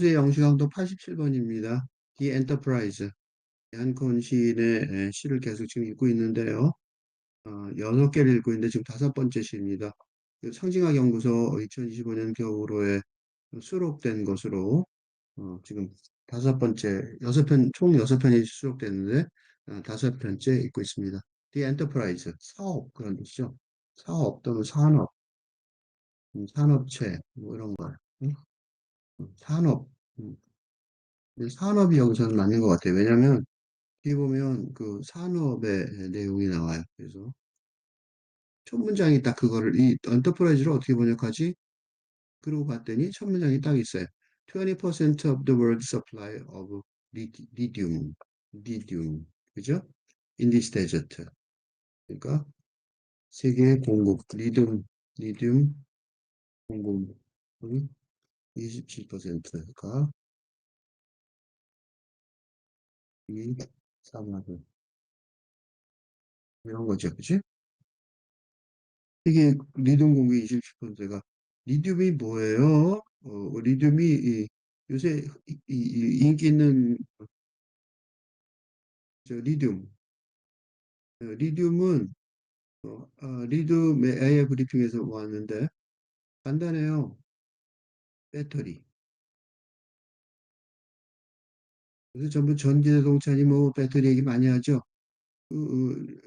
의 영시강도 87번입니다. The Enterprise. 한권 시인의 시를 계속 지금 읽고 있는데요. 6개를 읽고 있는데 지금 5번째 시입니다. 그 상징학 연구소 2025년 겨울호에 수록된 것으로 지금 5번째, 6편, 총 6편이 수록됐는데 5편째 읽고 있습니다. The Enterprise, 사업 그런 뜻이죠. 사업 또는 산업, 산업체 뭐 이런 거. 응? 산업. 음. 근데 산업이 여기서는 맞는 것 같아요. 왜냐하면 여기 보면 그 산업의 내용이 나와요. 그래서 첫 문장이 딱 그거를 이 엔터프라이즈를 어떻게 번역하지? 그러고 봤더니 첫 문장이 딱 있어요. 20% of the world supply of lithium, lithium, 그죠? In this desert. 그러니까 세계 공급 리튬 공급이 27%가 이 사막을 이런 거죠, 그지? 이게 리튬 공급이 27%가 리튬이 뭐예요? 리튬이 요새 인기 있는 리튬. 리튬은 리튬의 AI 브리핑에서 왔는데 간단해요. 배터리. 그래서 전부 전기자동차니 뭐 배터리 얘기 많이 하죠. 그,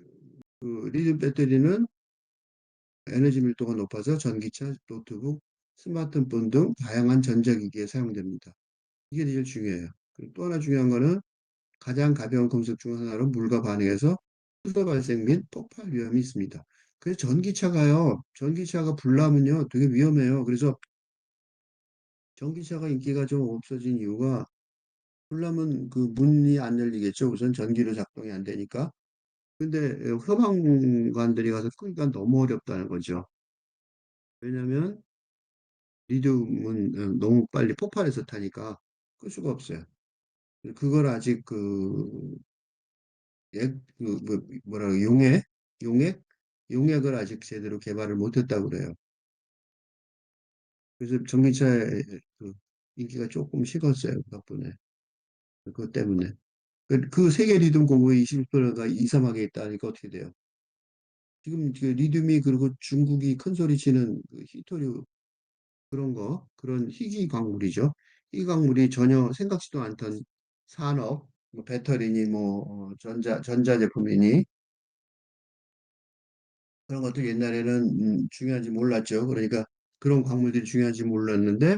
리튬 배터리는 에너지 밀도가 높아서 전기차, 노트북, 스마트폰 등 다양한 전자기기에 사용됩니다. 이게 제일 중요해요. 그리고 또 하나 중요한 거는 가장 가벼운 금속 중 하나로 물과 반응해서 수소 발생 및 폭발 위험이 있습니다. 그래서 전기차가 불나면요, 되게 위험해요. 그래서 전기차가 인기가 좀 없어진 이유가 불나면 그 문이 안 열리겠죠. 우선 전기로 작동이 안 되니까. 근데 소방관들이 가서 끄기가 너무 어렵다는 거죠. 왜냐하면 리튬은 너무 빨리 폭발해서 타니까 끌 수가 없어요. 그걸 아직 뭐라 용액? 용액을 아직 제대로 개발을 못했다고 그래요. 그래서 전기차의 그 인기가 조금 식었어요. 덕분에. 그것 때문에. 그 세계 리튬 공급의 21%가 이 사막에 있다니까 어떻게 돼요? 지금 그 리튬이 그리고 중국이 큰 소리 치는 그 히토류 그런 희귀 광물이죠. 희귀 광물이 전혀 생각지도 않던 산업, 뭐 배터리니 뭐 전자제품이니 그런 것도 옛날에는 중요한지 몰랐죠. 그러니까 그런 광물들이 중요한지 몰랐는데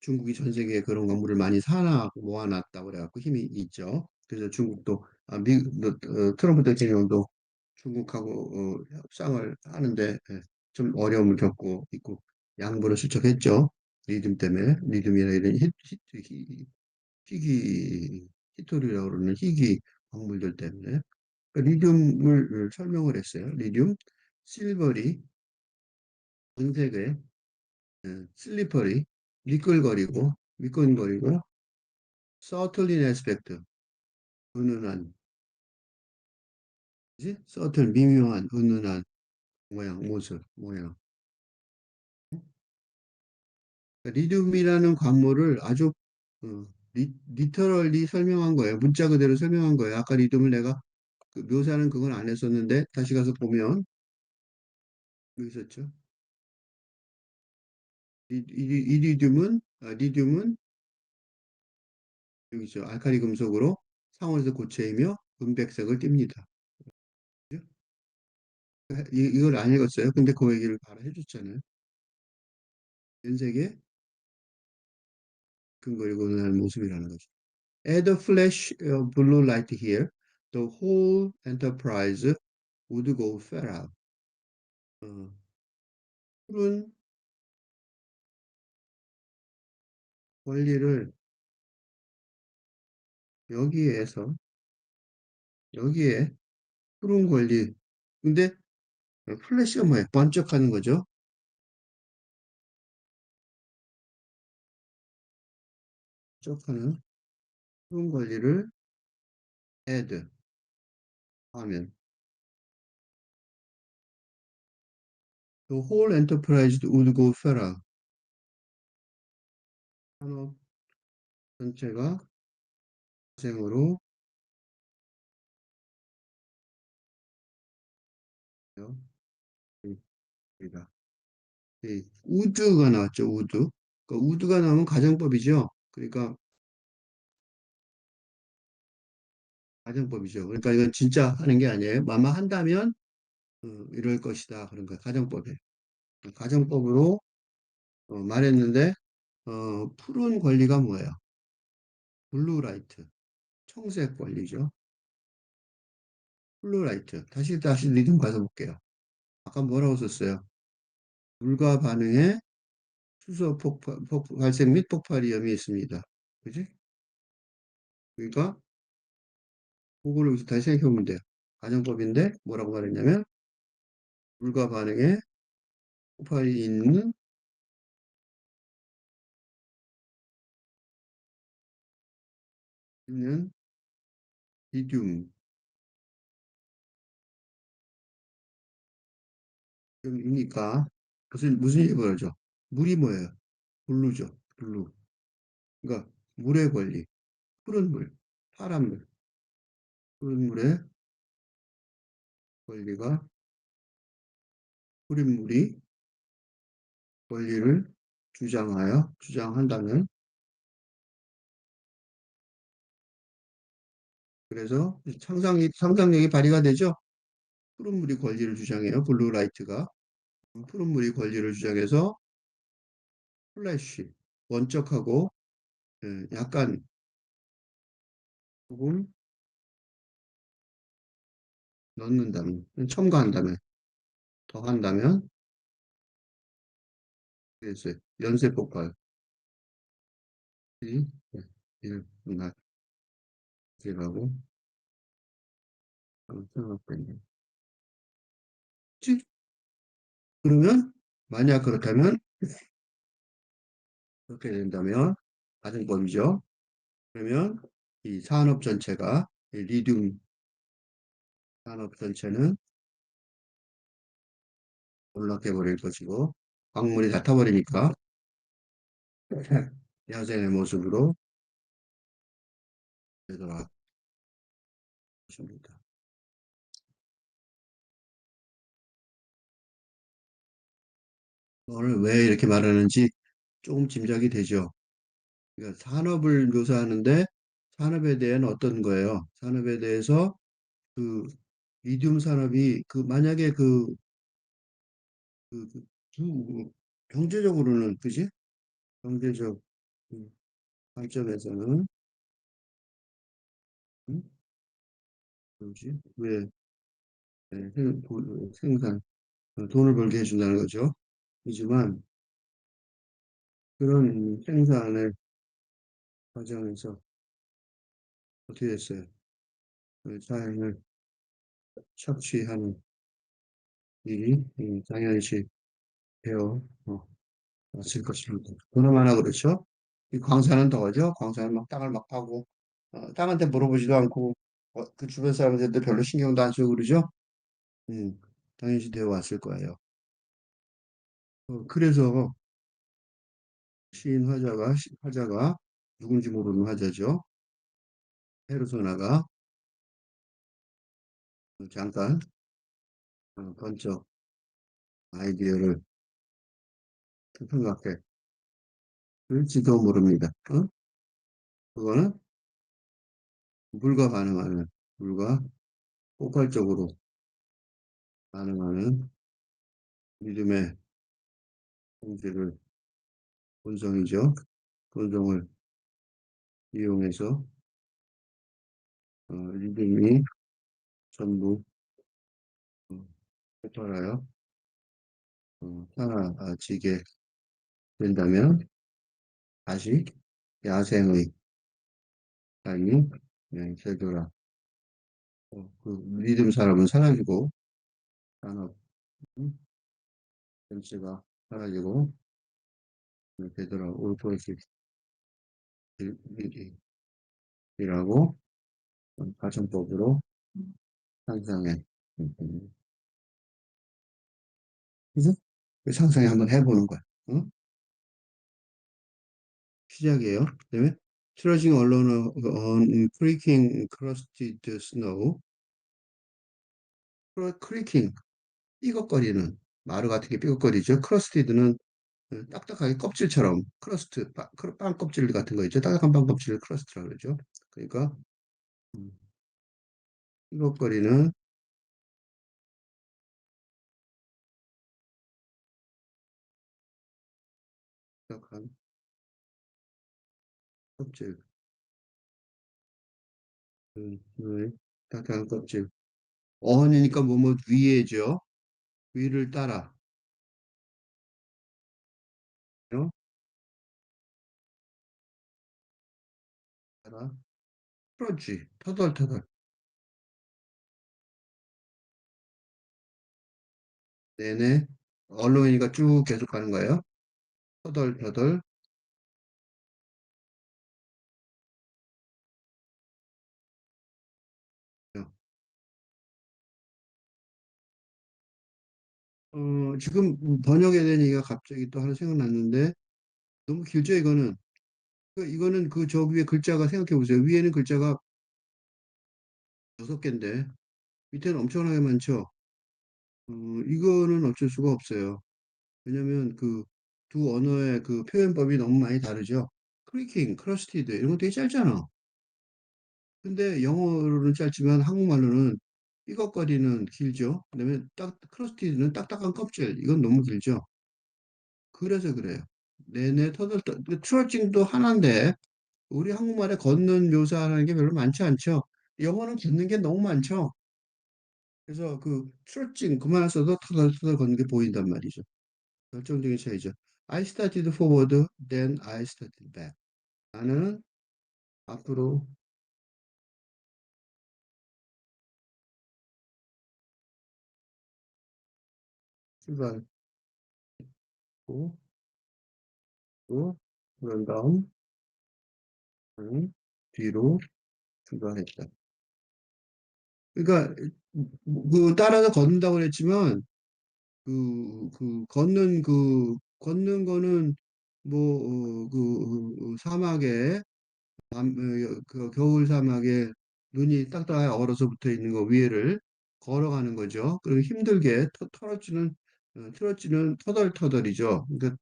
중국이 전 세계에 그런 광물을 많이 사나 모아놨다고 그래갖고 힘이 있죠. 그래서 중국도 트럼프 대통령도 중국하고 협상을 하는데 좀 어려움을 겪고 있고 양보를 수척했죠. 리듬 때문에 리듬이나 이런 희귀 히토리라고 그러는 희귀 광물들 때문에 그러니까 리듬을 설명을 했어요. 리듬, 실버리, 은색의 슬리퍼리, 미끌거리고, 서틀린 에스펙트, 은은한, 그지? 미묘한, 은은한 모양. 그러니까 리듬이라는 관물을 아주 리터럴리 설명한 거예요. 문자 그대로 설명한 거예요. 아까 리듬을 내가 그 묘사는 그건 안 했었는데 다시 가서 보면 여기 있었죠. 리듐은 여기 있죠. 알카리 금속으로 상온에서 고체이며 은백색을 띱니다. 그죠? 이걸 안 읽었어요. 근데 그 얘기를 바로 해줬잖아요. 연색의 근거리고 는 모습이라는 거죠. Add a flash of blue light here. The whole enterprise would go feral. 어, 푸른 권리를 여기에서 여기에 푸른 권리. 근데 플래시가 뭐예요? 번쩍하는 거죠. 번쩍하는 푸른 권리를 add 하면 the whole enterprise would go feral. 전체가 야생으로 되었습니다. 우드가 나왔죠, 우드. 그러니까 우드가 나오면 가정법이죠. 그러니까 가정법이죠. 그러니까 이건 진짜 하는 게 아니에요. 마마 한다면 이럴 것이다. 그런 거예요. 가정법이에요. 가정법으로 말했는데 푸른 권리가 뭐예요? 블루라이트. 청색 권리죠. 블루라이트. 다시 리듬 가서 볼게요. 아까 뭐라고 썼어요? 물과 반응에 수소 발생 및 폭발 위험이 있습니다. 그지? 그러니까 그거를 여기서 다시 생각해 보면 돼요. 가정법인데 뭐라고 말했냐면 물과 반응에 폭발이 있는 리튬. 이니까 무슨 일이 벌어져? 물이 뭐예요? 블루죠. 블루. 그러니까 물의 권리. 푸른 물, 파란 물. 푸른 물의 권리가 푸른 물이 권리를 주장한다면 그래서 상상력이 발휘가 되죠. 푸른 물이 권리를 주장해요. 블루라이트가. 푸른 물이 권리를 주장해서 플래시, 원적하고 약간 조금 넣는다면, 첨가한다면, 더한다면, 그래서 연쇄 폭발이 일어나게 라고 생각되네요 그러면 만약 그렇다면 그렇게 된다면 가정법이죠. 그러면 이 산업 전체가 이 리튬 산업 전체는 몰락해 버릴 것이고 광물이 다 타버리니까 야생의 모습으로 되돌아갑니다. 오늘 왜 이렇게 말하는지 조금 짐작이 되죠. 그러니까 산업을 묘사하는데 산업에 대한 어떤 거예요? 산업에 대해서 그 리튬 산업이 만약에 그, 그, 경제적으로는 그지? 경제적 음, 관점에서는 음, 뭐지? 왜 생산 돈을 벌게 해준다는 거죠. 하지만 그런 생산의 과정에서 어떻게 됐어요? 자연을 착취하는 일이 당연시 되어 왔을 것입니다. 그나마나 그렇죠. 이 광산은 더하죠. 광산은 막 땅을 막 파고 땅한테 물어보지도 않고 그 주변 사람들도 별로 신경도 안 쓰고 그러죠. 음, 당연시 되어 왔을 거예요. 그래서 시인 화자가 누군지 모르는 화자죠. 페르소나가 잠깐 번쩍 아이디어를 생각해 을지도 모릅니다. 그거는 물과 반응하는 물과 폭발적으로 반응하는 믿음의 형질을 본성이죠. 본성을 이용해서 믿음이 전부 어, 폭발하여 사라지게 된다면 다시 야생의 삶이 되돌아 그 믿음 사람은 사라지고 산업 전체가 사라지고 되돌아올 것이라고 가정법으로 상상해. 그래서 그 상상에 한번 해보는 거야. 어? 시작이에요. 그다음에 Trudging along on creaking crusted snow. creaking, 삐걱거리는. 마루 같은 게 삐걱거리죠. crusted는 딱딱하게 껍질처럼, 빵 껍질 같은 거 있죠. 딱딱한 빵 껍질을 크러스트라고 그러죠. 그러니까 음, 삐걱거리는 딱딱한 껍질, 네, 딱딱한 껍질. 어원이니까 뭐뭐 위에죠. 위를 따라, 요 따라, 풀어지, 터덜터덜. 내내, 언론이니까 쭉 계속 가는 거예요. 터덜터덜. 지금 번역에 대한 얘기가 갑자기 또 하나 생각났는데, 너무 길죠, 이거는. 이거는 그 저 위에 글자가 생각해 보세요. 위에는 글자가 6개인데, 밑에는 엄청나게 많죠. 이거는 어쩔 수가 없어요. 왜냐면 그 두 언어의 그 표현법이 너무 많이 다르죠. 크리킹, 크러스티드 이런 거 되게 짧잖아. 근데 영어로는 짧지만 한국말로는 삐걱거리는 길죠. 그다음에 크러스티드는 딱딱한 껍질 이건 너무 길죠. 그래서 그래요. 내내 터덜터 트러칭도 하나인데 우리 한국말에 걷는 묘사하는 게 별로 많지 않죠. 영어는 걷는 게 너무 많죠. 그래서 그 트러칭 그만 써도 터덜터덜 걷는 게 보인단 말이죠. 결정적인 차이죠. I started forward, then I started back. 나는 앞으로 출발했고, 또 그런 다음 나는 뒤로 출발했다. 그러니까 그 따라서 걷는다고 그랬지만 걷는 거는 뭐 사막에 그 겨울 사막에 눈이 딱딱하게 얼어서 붙어 있는 거 위에를 걸어가는 거죠. 그리고 힘들게 틀어지는 터덜터덜이죠. 그러니까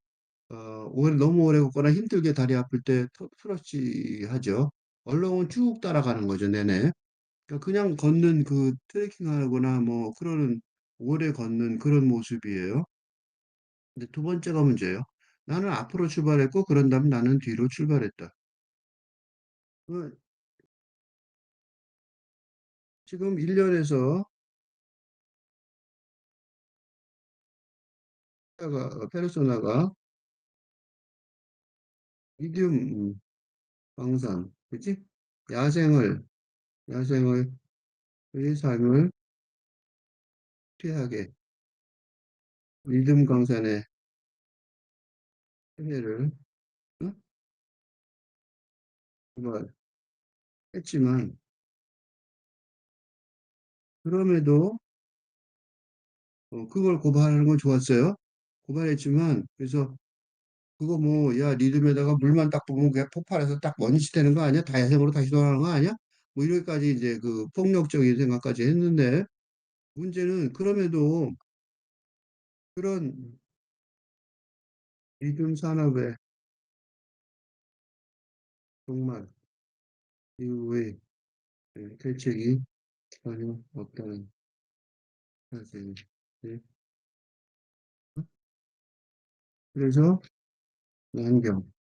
너무 오래 걷거나 힘들게 다리 아플 때 트러치 하죠. 얼렁은 쭉 따라가는 거죠, 내내. 그러니까 그냥 걷는 그 트레킹 하거나 뭐 그러는 오래 걷는 그런 모습이에요. 근데 두 번째가 문제예요. 나는 앞으로 출발했고 그런 다음에 나는 뒤로 출발했다. 그 지금 1년에서 페르소나가 미디움 광산, 그치? 야생을, 야생을, 의 삶을 피하게 리듬 광산의 해를 어? 고발했지만 그럼에도 그걸 고발하는 건 좋았어요. 고발했지만 그래서 그거 뭐 야 리듬에다가 물만 딱 부으면 그냥 폭발해서 딱 먼지 되는 거 아니야? 다 야생으로 다시 돌아가는 거 아니야? 뭐 이렇게까지 이제 그 폭력적인 생각까지 했는데 문제는 그럼에도 그런 리듬 산업의 정말 이후의 대책이 전혀 없다는 사실. 네. 그래서 환경,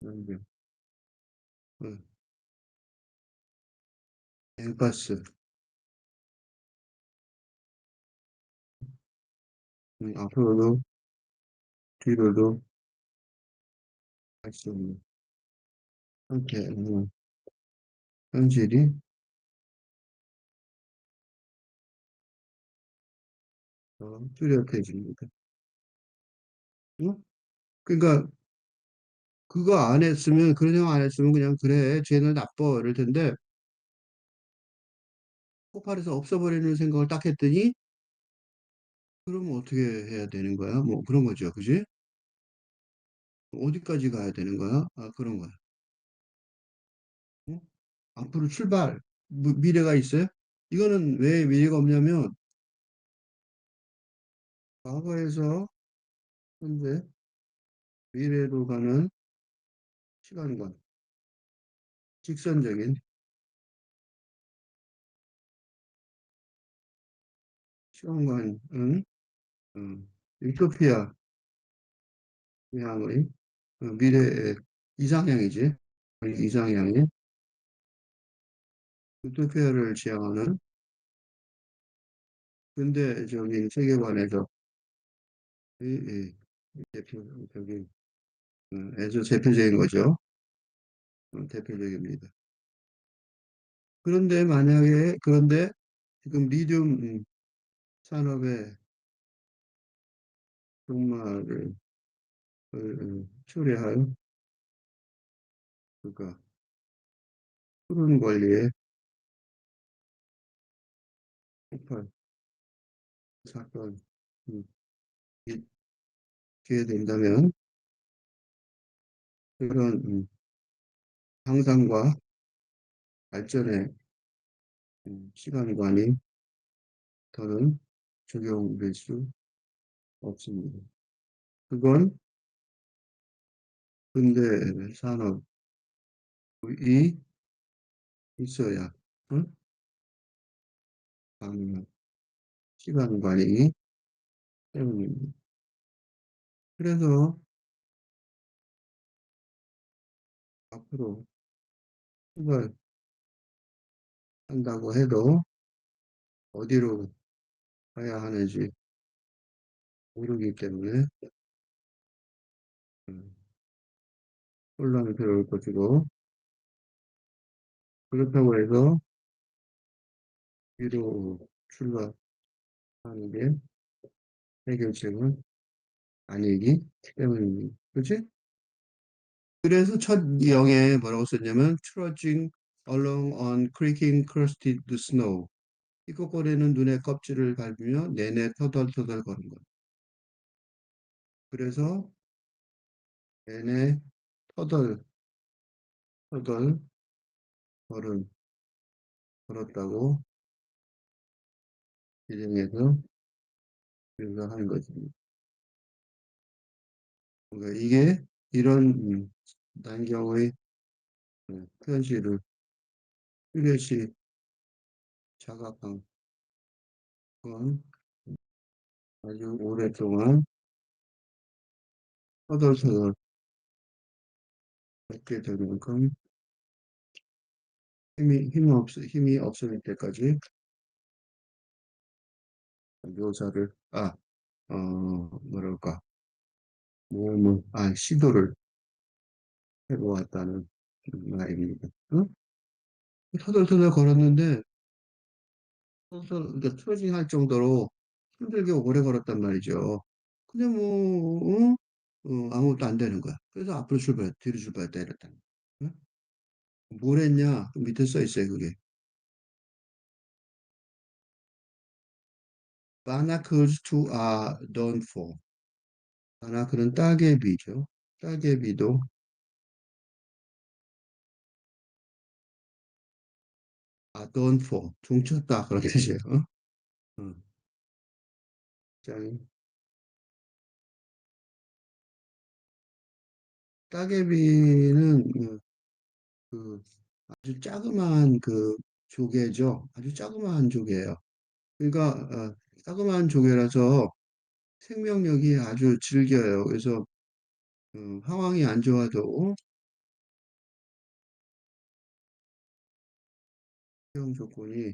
환경, 어, 엠파스 앞으로도 뒤로도 할 수 없는 함께 현실이 뚜렷해집니다. 응? 그러니까 그거 안 했으면 그런 생각 안 했으면 그냥 그래 쟤는 나빠 이럴 텐데 폭발해서 없애버리는 생각을 딱 했더니 그러면 어떻게 해야 되는 거야? 뭐 그런 거죠, 그지? 어디까지 가야 되는 거야? 아 그런 거야. 앞으로 출발, 미래가 있어요? 이거는 왜 미래가 없냐면, 과거에서 현재, 미래로 가는 시간관, 직선적인 시간관은, 유토피아 향의 미래의 이상향이지. 이상향이 유토피아를 지향하는 근대적인 세계관에서 대표적인, 아주 대표적인 거죠. 대표적입니다. 그런데 지금 리튬 산업의 종말을 초래할, 그러니까 푸른 권리의 폭발 사건, 이 있게 된다면 그런 상상과 발전의 시간관이 더는 적용될 수 없습니다. 그건 근대 산업이 있어야 가능한 시간관이기 때문입니다. 그래서 앞으로 출발한다고 해도 어디로 가야 하는지 모르기 때문에 음, 혼란스러울 것이고, 그렇다고 해서 위로 출발하는 게 해결책은 아니기 때문입니다. 그렇지? 그래서 첫 영에 뭐라고 썼냐면 trudging along on creaking crusted snow. 삐걱거리는 눈의 껍질을 밟으며 내내 터덜터덜 거는 것. 그래서 내내 터덜 터덜 걸은 걸었다고 기증해서 묘사한 것입니다. 그러니까 이게 이런 난경의 현실을 뚜렷이 자각한 건 아주 오랫동안 터덜터덜 걷게 되는 건 힘이 없을 때까지 묘사를, 뭐랄까, 시도를 해보았다는 말입니다. 응? 터덜터덜 걸었는데, 그러니까 트러징 할 정도로 힘들게 오래 걸었단 말이죠. 근데 뭐, 아무것도 안 되는 거야. 그래서 앞으로 뒤로 출발했다 이랬다. 응? 뭘 했냐? 그 밑에 써 있어요, 그게. Barnacles too are done for. 바나클은 따개비죠. 따개비도 done for. 종쳤다. 그런 뜻이에요. 어? 짱. 따개비는 그 아주 자그마한 그 조개죠. 아주 자그마한 조개예요. 그러니까 자그마한 조개라서 생명력이 아주 질겨요. 그래서 상황이 안 좋아도 수용 조건이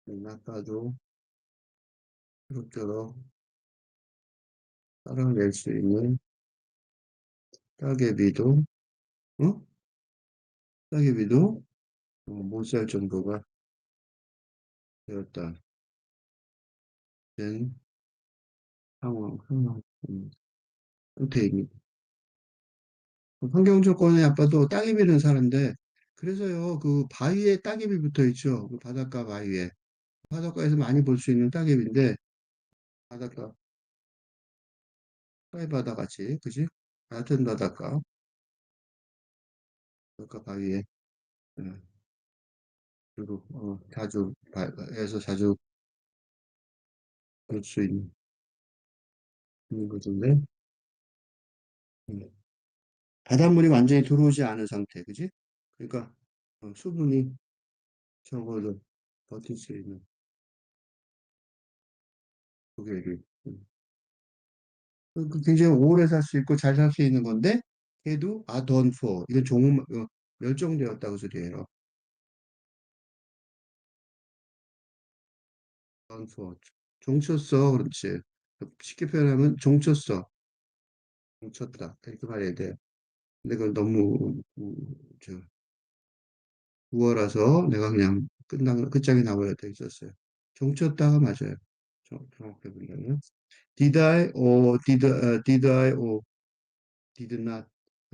나빠도 그럭저럭 살아낼 수 있는 따개비도 어? 따개비도 못 살 정도가 되었다. 된 상황, 상태입니다. 환경 조건이 나빠도 따개비는 사는데 그래서요 그 바위에 따개비 붙어 있죠. 그 바닷가 바위에 바닷가에서 많이 볼 수 있는 따개비인데 바닷가 바위 바다 같이 그지? 같은 바닷가 바닷가 바위에 어, 주로 자주 에서 자주 볼 수 있는 곳인데 음, 바닷물이 완전히 들어오지 않은 상태, 그지? 그러니까 수분이 적어도 버틸 수 있는 고개를 굉장히 오래 살 수 있고 잘 살 수 있는 건데 걔도 done for 이건 멸종되었다고 소리예요. done for 종쳤어 그렇지. 쉽게 표현하면 종쳤어 종쳤다 이렇게 말해야 돼. 근데 그걸 너무 저 구어라서 내가 그냥 끝장이 나버렸다 했었어요. 종쳤다가 맞아요. 정확히 보면 did I or did not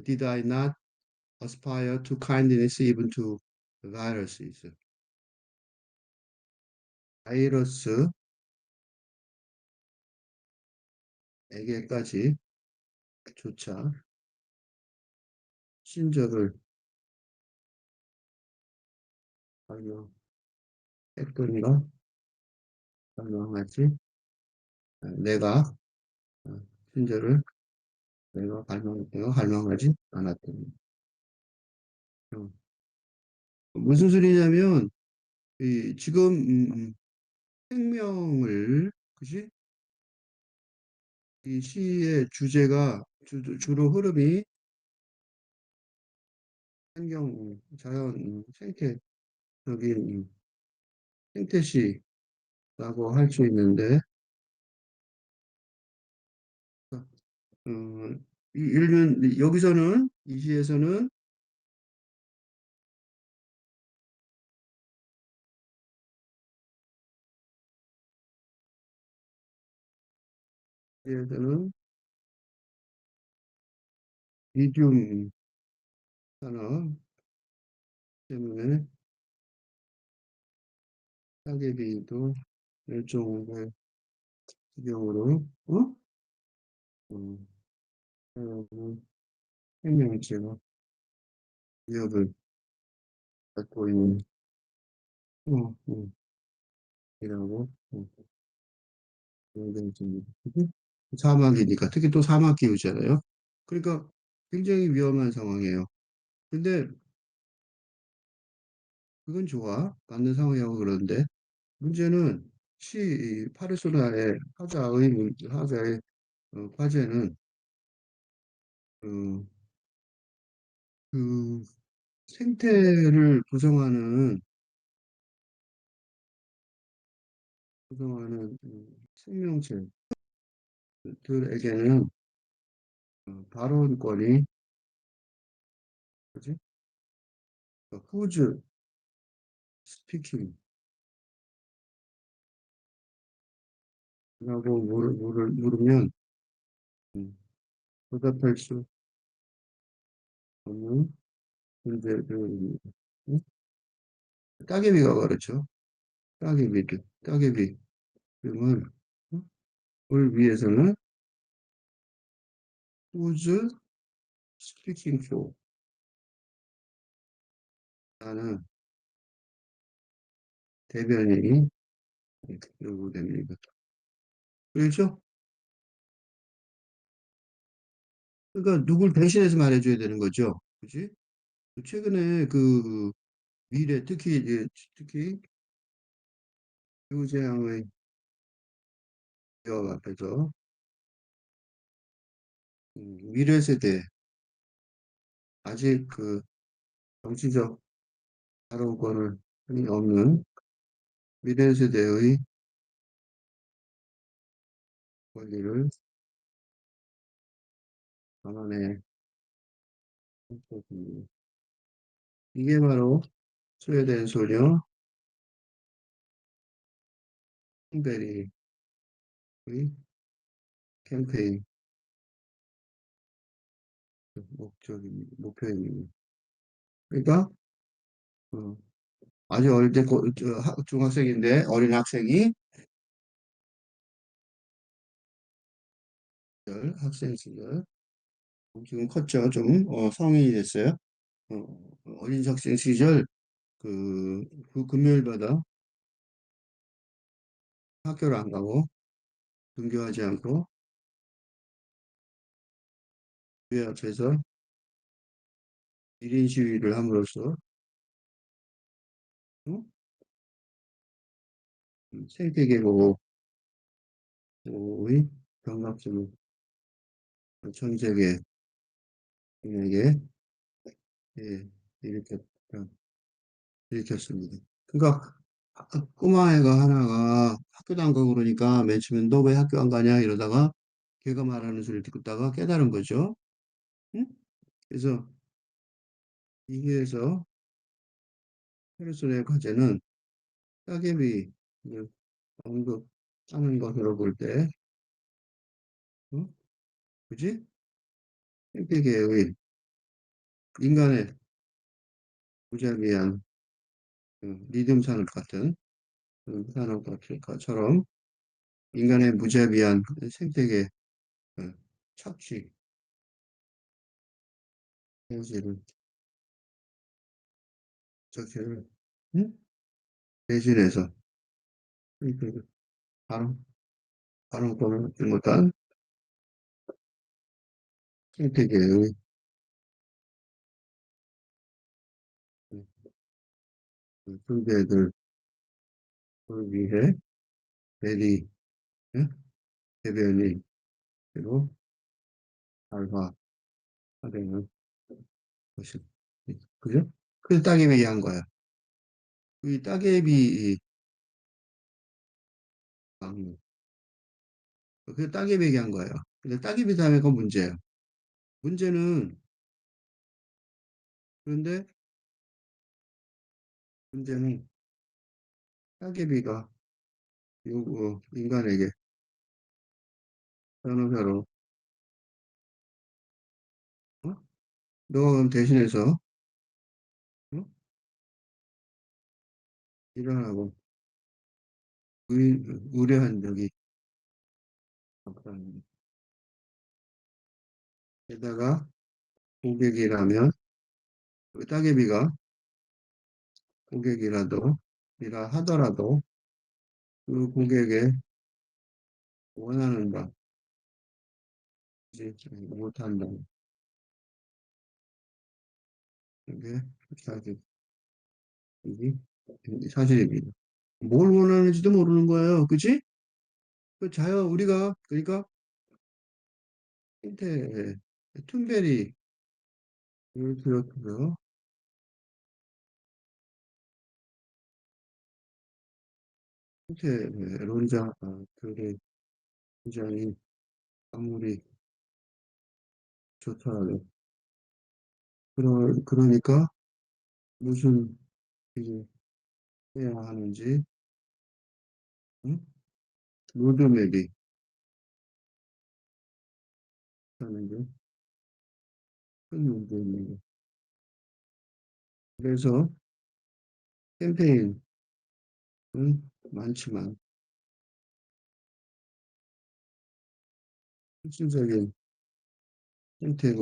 did I not aspire to kindness even to viruses 바이러스에게까지 조차 친절을 발명했던가 발명하지 내가 어, 친절을 내가 발명하지 않았던 어, 무슨 소리냐면 지금 생명을 그지 이 시의 주제가 주로 흐름이 자연 생태적인 생태시라고 할 수 있는데 어, 여기서는 이 시에서는 시에서는 리튬 산업 때문에 따개비도 멸종의 지경으로 음, 생명체가 위협을 받고 있는 어, 어, 이라고 굉장히 사막이니까 특히 또 사막 기후잖아요. 그러니까 굉장히 위험한 상황이에요. 근데 그건 좋아. 맞는 상황이라고 그러는데 문제는 이 파르소나의 하자의 과제는 그, 그 생태를 구성하는 생명체들에게는 발언권이 뭐지? 후즈 스피킹이라고 물으면 음, 대답할 수 없는 문제들입니다. 응? 따개비가 그렇죠. 따개비 그러면 을 위해서는 who's speaking for 라는 대변인이 요구됩니다. 그렇죠? 그러니까 누굴 대신해서 말해줘야 되는 거죠. 그지? 최근에 미래, 특히 유재양의 기업 앞에서 미래 세대, 아직 정치적 발언권을 흔히 없는 미래 세대의 권리를 강화해 했거든요. 이게 바로 스웨덴 소녀 킹베리의 캠페인 목표입니다. 그러니까 어, 아주 어릴 때 중학생인데 어린 학생이 학생 시절 지금 컸죠. 좀 성인이 됐어요. 어린 학생 시절 그 금요일마다 학교를 안 가고 등교하지 않고 교회 앞에서 1인 시위를 함으로써 어? 생태계 보호의 경각심을 전 세계에게 예, 일으켰, 일으켰습니다. 그러니까 꼬마애가 하나가 학교도 안 가고 그러니까 맨 처음엔 너 왜 학교 안 가냐 이러다가 걔가 말하는 소리를 듣다가 깨달은 거죠. 응? 그래서 이게에서 페르소의 과제는 따개비 언급하는 것으로 볼 때, 어? 그지? 생태계의 인간의 무자비한 리듬 산업 같은 산업 같은 것처럼 인간의 무자비한 생태계 어, 착취 행실을 저기를 응? 대신해서 그 발언 발언권을 얻지 못한 생태계의 존재들을 위해 대리 응? 대변인으로 발화하려는 것이 그죠? 그래서 따개비 얘기한 거야. 이 따개비 방 그 따개비 얘기한 거예요. 근데 따개비 다음에 그 문제예요. 문제는 그런데 문제는 따개비가 인간에게 변호사로 어? 너가 그럼 대신해서 어? 일어나고 의뢰한 적이 없다는 게다가 고객이라면 그 따개비가 고객이라도 이라 하더라도 그 고객의 원하는 바 이제 못한다. 이게 사실 이게 사실입니다. 뭘 원하는지도 모르는 거예요. 그치? 그 자연 우리가 그러니까 힌트 툰베리를 비롯해서 힌트론자들의 굉장히 아무리 좋더라도 그러니까 무슨 이제 해야 하는지 응? 로드맵이 하는 게 큰 문제입니다. 그래서 캠페인은 많지만 실질적인 생태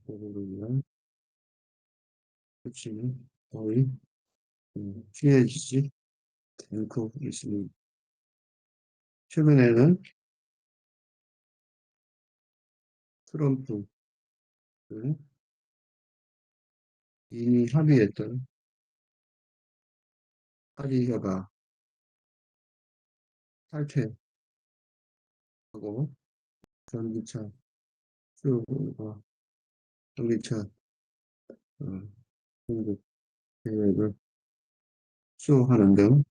보호를 위한 조치는 거의 취해지지 않고 있습니다. 최근에는 트럼프 이미 합의했던 파리 협약 탈퇴하고 전기차 수요와 전기차 어, 공급 계획을 수호하는 등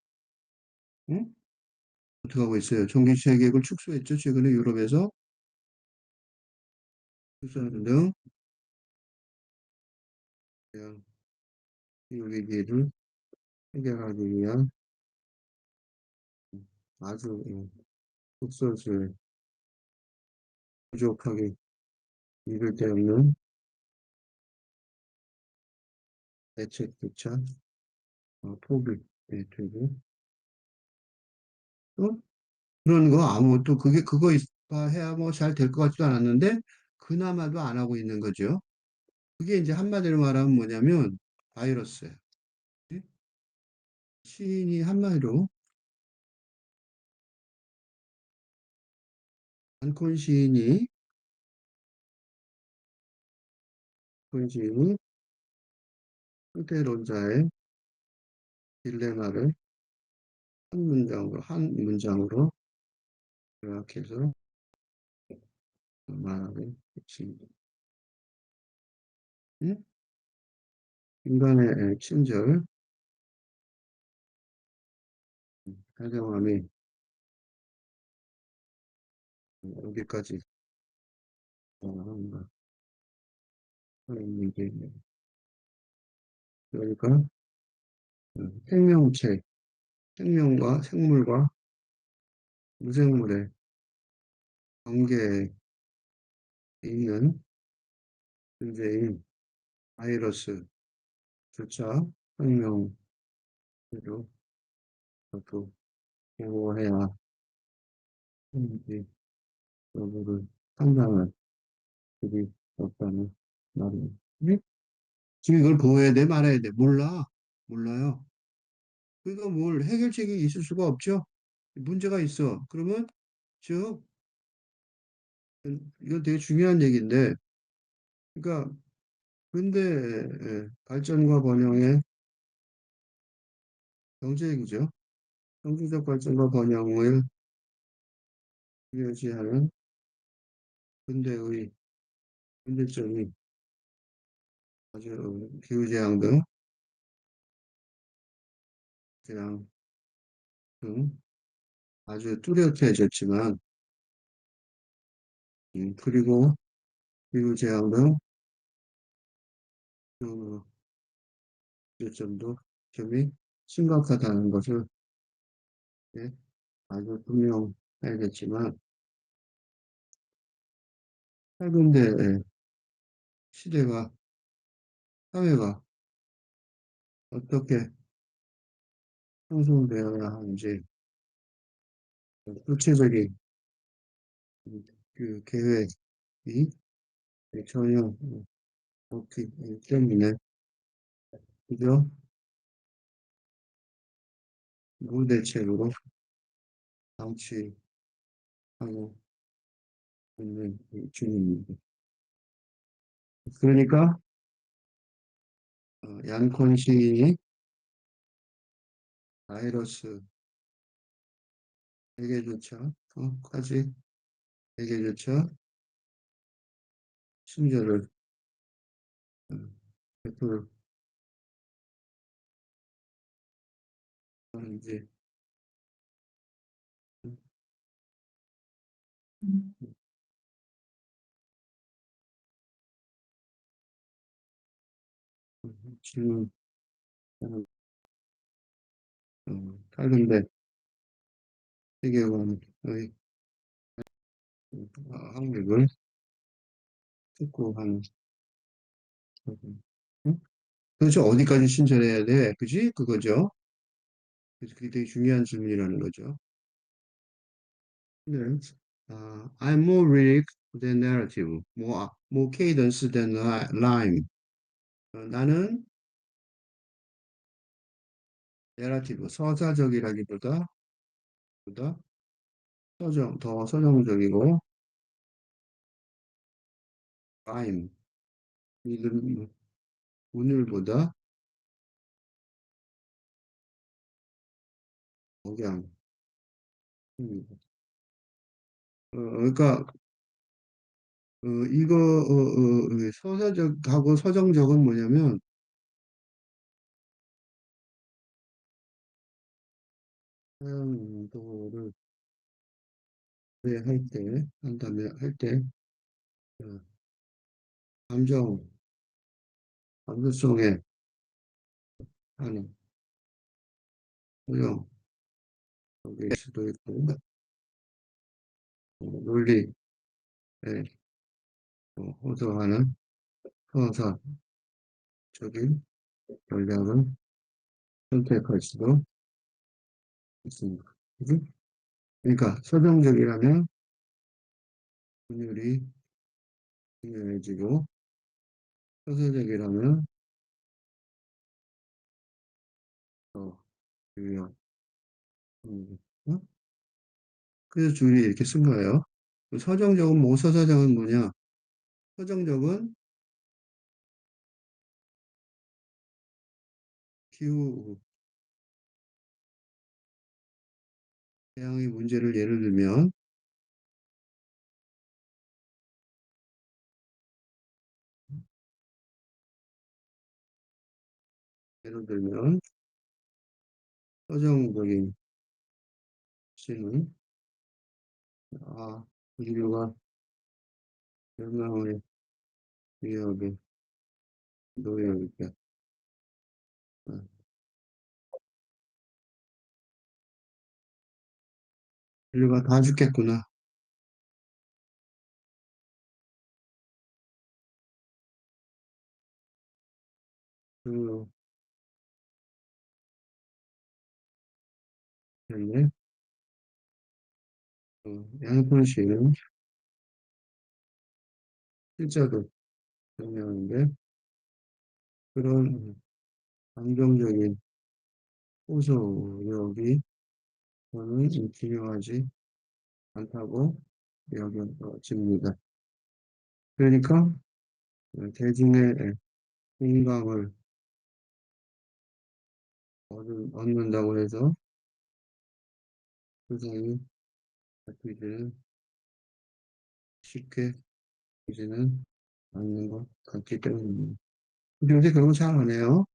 응? 어떻게 하고 있어요? 전기차 계획을 축소했죠. 최근에 유럽에서 축소하는 등 그냥 이 위기를 해결하기 위한 아주 속설술 부족하게 이를 데 없는 대책조차 포기되고 또 그런 거 아무것도 그게 그거 해야 뭐 잘 될 것 같지도 않았는데 그나마도 안 하고 있는 거죠. 그게 이제 한마디로 말하면 뭐냐면 바이러스예요. 예? 시인이 한마디로 안콘 시인이 상태론자의 딜레마를 한 문장으로 요약해서 말하고 있습니다. 응? 인간의 친절, 다정함이 여기까지 한다. 이게 그러니까 생명체, 생명과 생물과 무생물의 관계에 있는 존재인 바이러스조차 생명으로 또 보호해야 하는지 여부를 판단할 길이 없다는 말이에요. 네? 지금 이걸 보호해야 돼, 말아야 돼? 몰라. 몰라요. 그러니까 뭘 해결책이 있을 수가 없죠. 문제가 있어. 그러면 즉 이건 되게 중요한 얘기인데, 그러니까 근대 발전과 번영의 경제 얘기죠. 경제적 발전과 번영을 중요시하는 근대의 문제점이 아주 기후재앙 재앙 등 아주 뚜렷해졌지만, 그리고 기후재앙 등 그 문제점도 점이 심각하다는 것을 예, 아주 분명해야겠지만, 최근대 시대가, 사회가 어떻게 형성되어야 하는지 구체적인 그 계획이 전혀 없기 때문에 그저 무대책으로 방치하고 있는 중입니다. 그러니까 양콘 시인이 바이러스 에게조차 까지 에게조차 친절을 베풀 하는지 질문하는 다른데 세계관의 확립을 촉구하는 응? 도대체 어디까지 친절해야 돼? 그지? 그거죠. 그래서 그게 되게 중요한 질문이라는 거죠. 네. I'm more lyric than narrative. more cadence than rhyme. 나는 narrative, 보다 더 서정적이고, rhyme, 리듬, 운율보다 억양. 그러니까, 서사적하고 서정적은 뭐냐면, 사용도를 한다면, 어, 감정, 감수성에 하는 소용, 일 수도 있고, 논리에 호소하는 서사적인 전략을 선택할 수도 있습니다. 그죠? 그러니까, 서정적이라면 분율이 중요해지고, 서서적이라면 더 유연. 어? 그래서 줄이 이렇게 쓴 거예요. 서정적은 뭐, 서서적은 뭐냐? 서정적은 기후, 태양의 문제를 예를 들면, 서정적인 시는, 인류가 멸망의 위협에 놓여 있다. 어, 인류가 다 죽겠구나. 그, 네 양손 시는 실제로 정리하는데, 그런 감정적인 호소력이 저는 중요하지 않다고 여겨집니다. 그러니까 대중의 공감을 얻는다고 해서 세상이 바뀌지는 쉽게 되지는 않는 것 같기 때문입니다. 근데 요새 그런 거 잘 안 해요.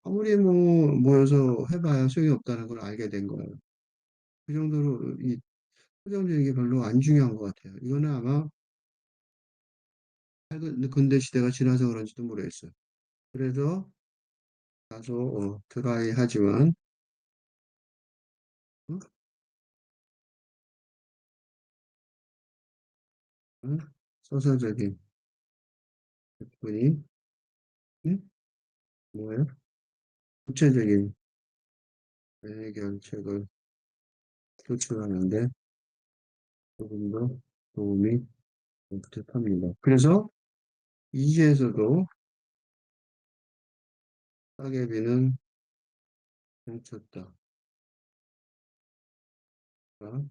아무리 뭐 모여서 해봐야 소용이 없다는 걸 알게 된 거예요. 그 정도로 이 표정적인 게 별로 안 중요한 것 같아요. 이거는 아마 근대 시대가 지나서 그런지도 모르겠어요. 그래서 다소 드라이하지만 어? 어? 소설적인 분이 응? 뭐예요? 구체적인 해결책을 도출하는데 조금 더 도움이 듯합니다. 그래서 이지에서도 따개비는 멈췄다. 어?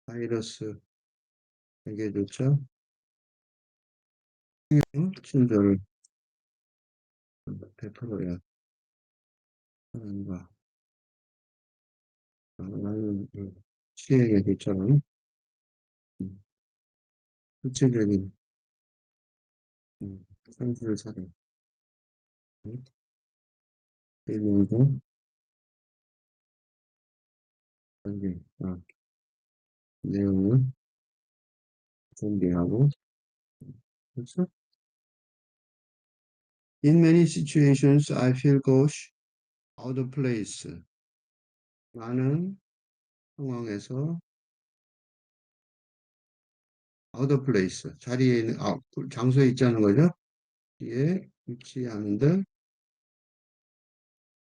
바이러스에게조차 친절을 베풀어야 하는가. 나는 시에게조차는 구체적인 상수를 사례 대명도 관계 내용을 공개하고 그렇죠? In many situations, I feel gosh, out of place. 많은 상황에서 out of place, 자리에 있는, 장소에 있지 않은 거죠? 뒤에 위치하는데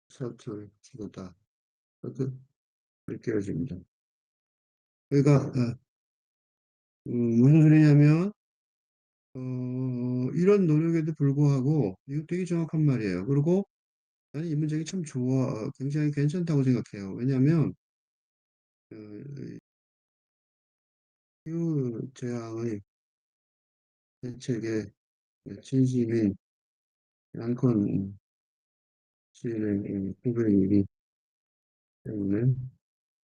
서툴다. 그렇게 느껴집니다. 그러니까 무슨 소리냐면 이런 노력에도 불구하고 이거 되게 정확한 말이에요. 그리고 나는 이 문장이 참 굉장히 괜찮다고 생각해요. 왜냐하면 기후 재앙의 대책에 진심인 양콘 시인의 고백이기 때문에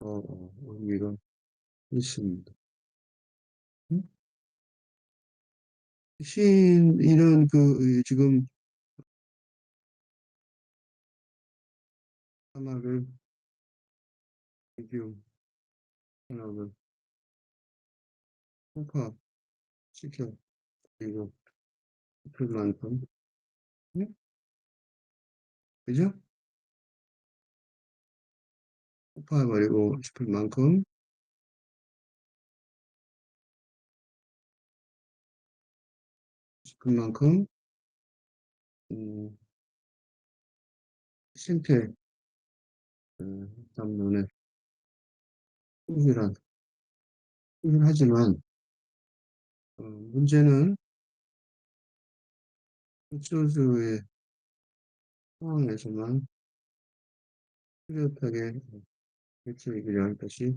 의미가 있습니다. 음? 시인은 지금 사막을 기후 산업을 폭파시켜 그리고 그만큼 음? 그죠? 폭파해버리고 싶은 만큼 음, 생태 담론에 충실한 충실하지만 문제는 극소수의 상황에서만 뚜렷하게 대처하기로 할 것이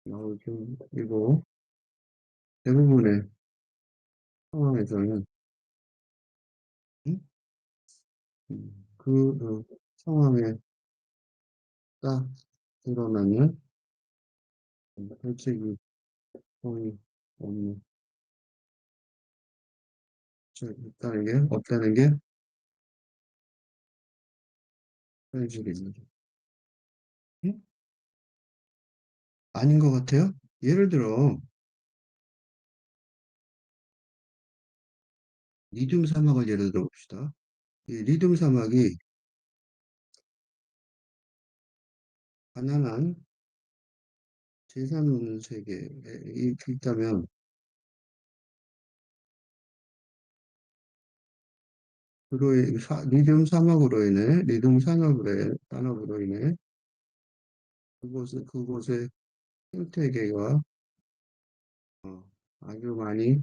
나오죠. 그리고 대부분의 상황에서는 음? 상황에 딱 드러나면 대책이 거의 없는, 없다는 게 현실입니다. 음? 아닌 것 같아요? 예를 들어, 리듬 사막을 예를 들어 봅시다. 이 리듬 사막이 가난한 재산 없는 세계에 있다면, 리듬 산업으로 인해 그곳의 생태계가 어, 아주 많이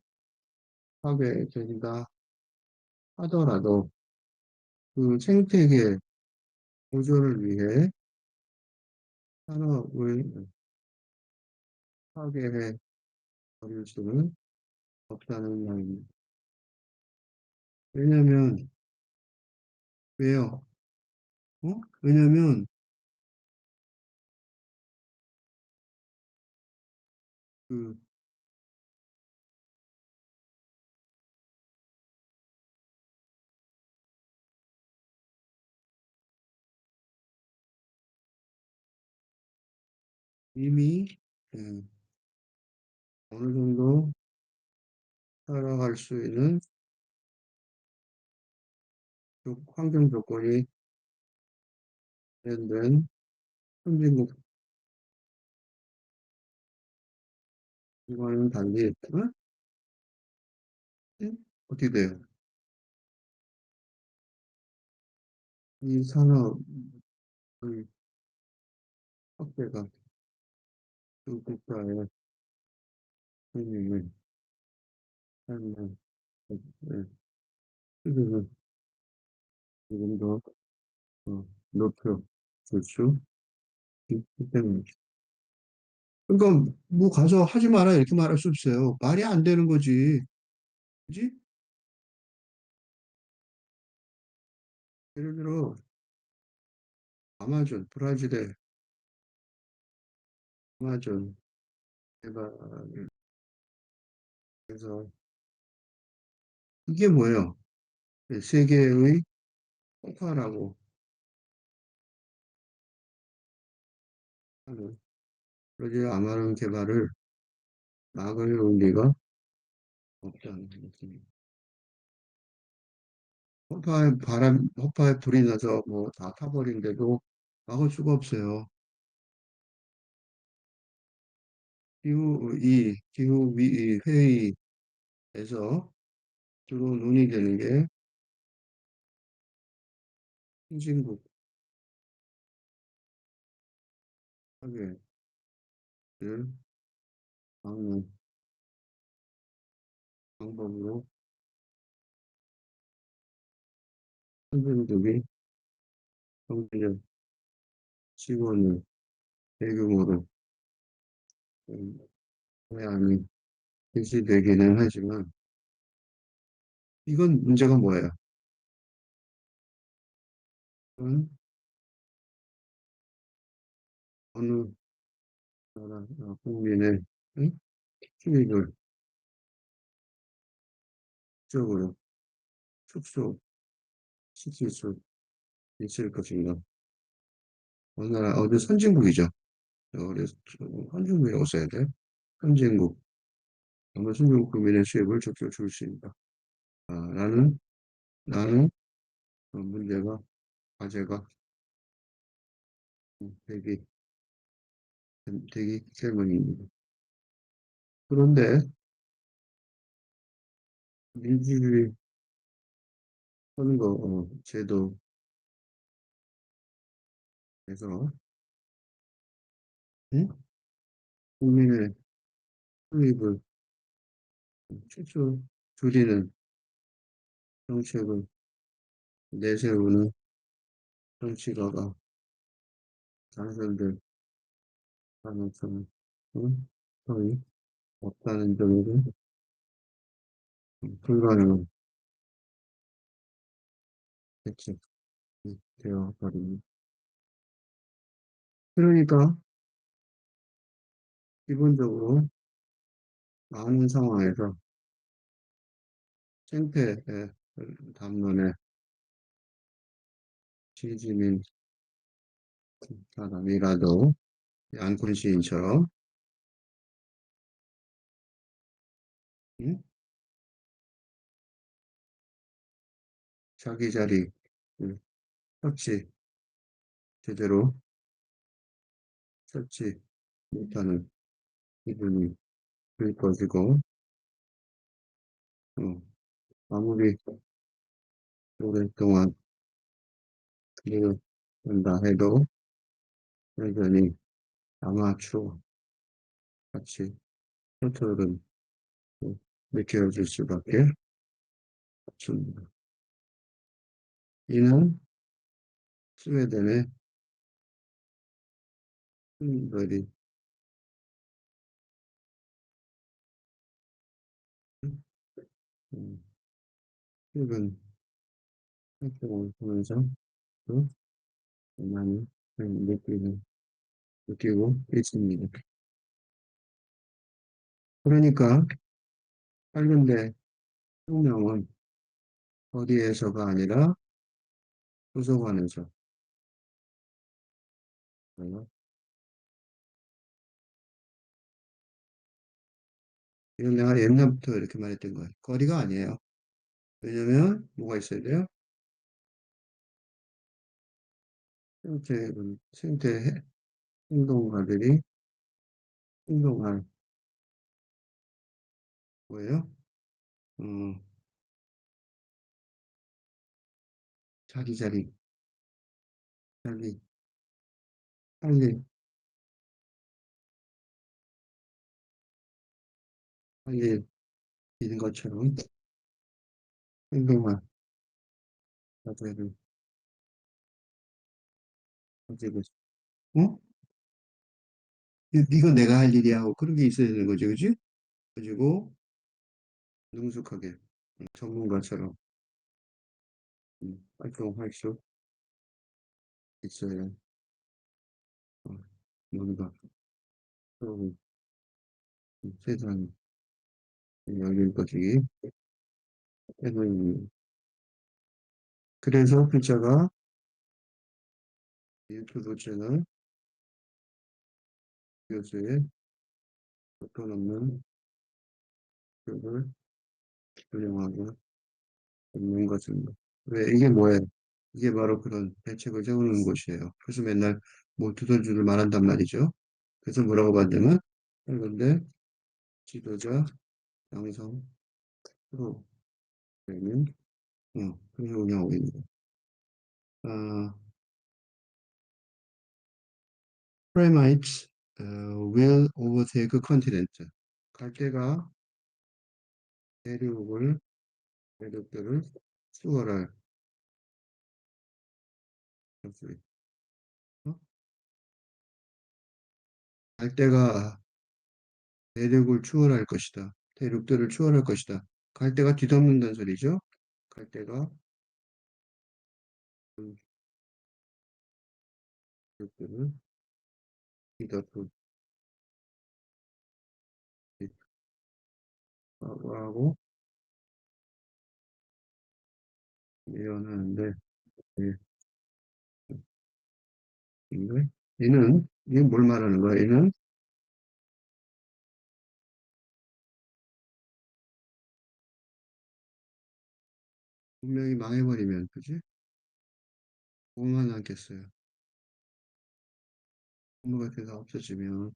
파괴된다 하더라도 그 생태계 보존을 위해 산업을 파괴해 버릴 수는 없다는 말입니다. 왜냐면, 왜요? 왜냐면, 그, 이미, 예, 어느 정도 살아갈 수 있는 환경 조건이 된 선진국과는 달리, 어떻게 돼요? 이 산업의 확대가 그 국가의 생명을 삶의 수준을 조금 더 높여 줄 수 있기 때문이죠. 그러니까 뭐 가서 하지 마라 이렇게 말할 수 없어요. 말이 안 되는 거지. 그지? 예를 들어 브라질의 아마존 개발에서 이게 뭐예요? 세계의 폭발라고 하는 브라질 아마존 개발을 막을 논리가 없다는 거지. 허파에 불이 나서 뭐 다 타버린데도 막을 수가 없어요. 기후 회의에서 주로 논의되는 게 신진국 파괴를 막는 방법으로 선진국이 경제적 지원을 대규모로 해안이 실시되기는 하지만 이건 문제가 뭐예요? 이건 어느 나라 국민의 응? 수익을 적으로 축소시킬 수 있을 것인가? 어느 선진국이죠. 그래서 선진국이라고 써야 돼. 선진국, 어느 선진국 국민의 수입을 적극 줄수 있다. 라는, 라는 과제가 되기, 되기 때문입니다. 그런데 민주주의 선거 제도에서 응? 국민의 수입을 최초 줄이는 정책을 내세우는 정치가가 당선될 가능성은 거의 없다는 점으로 불가능한 대책이 되어 버립니다. 그러니까 기본적으로 많은 상황에서 생태의 담론에 지지민 사람이라도 안군 시인처럼 음? 자기 자리 설치 제대로 설치 못하는 기분이 들 것이고 어, 아무리 오랫동안 기르는다 해도 여전히 아마추어 같이 컨트롤은 느껴질 수밖에 없습니다. 이는 스웨덴의 흔들이 음, 최근 활동을 보면서 또 많이 느끼고 있습니다. 그러니까 한국의 혁명은 어디에서가 아니라 도서관에서 어, 이건 내가 옛날부터 이렇게 말했던 거예요. 거리가 아니에요. 왜냐면 뭐가 있어야 돼요? 생태 행동가들이 행동할 거예요. 어, 자기 자리, 자기 할일 할일 있는 것처럼 행동할 자세를 가지고 있어. 어? 이건 내가 할 일이야 하고 그런 게 있어야 되는 거지, 그지? 가지고 능숙하게 전문가처럼 활동할 수 있어야 어, 뭔가 새로운 세상이 열릴 것이기 때문입니다. 그래서 글자가 유튜브 채널 교수의 어떤 없는 글을 운영하고 있는 것입니다. 왜 이게 뭐예요? 이게 바로 그런 대책을 세우는 것이에요. 그래서 맨날 뭐 두더지를 말한단 말이죠. 그래서 뭐라고 받으면 그런데 지도자 양성 프로그램은 그렇게 운영하고 있는 거예요. 아, Premites will overtake continent. 갈대가 대륙을 대륙들을 수월할 것을 어? 갈대가 대륙을 추월할 것이다. 대륙들을 추월할 것이다. 갈대가 뒤덮는다는 소리죠. 갈대가 그 대륙들을 뒤덮고 하고 예언하는데 예, 이는 뭘 말하는 거야? 이는 분명히 망해버리면 그지? 뭐만 남겠어요. 부모 같은 게 없어지면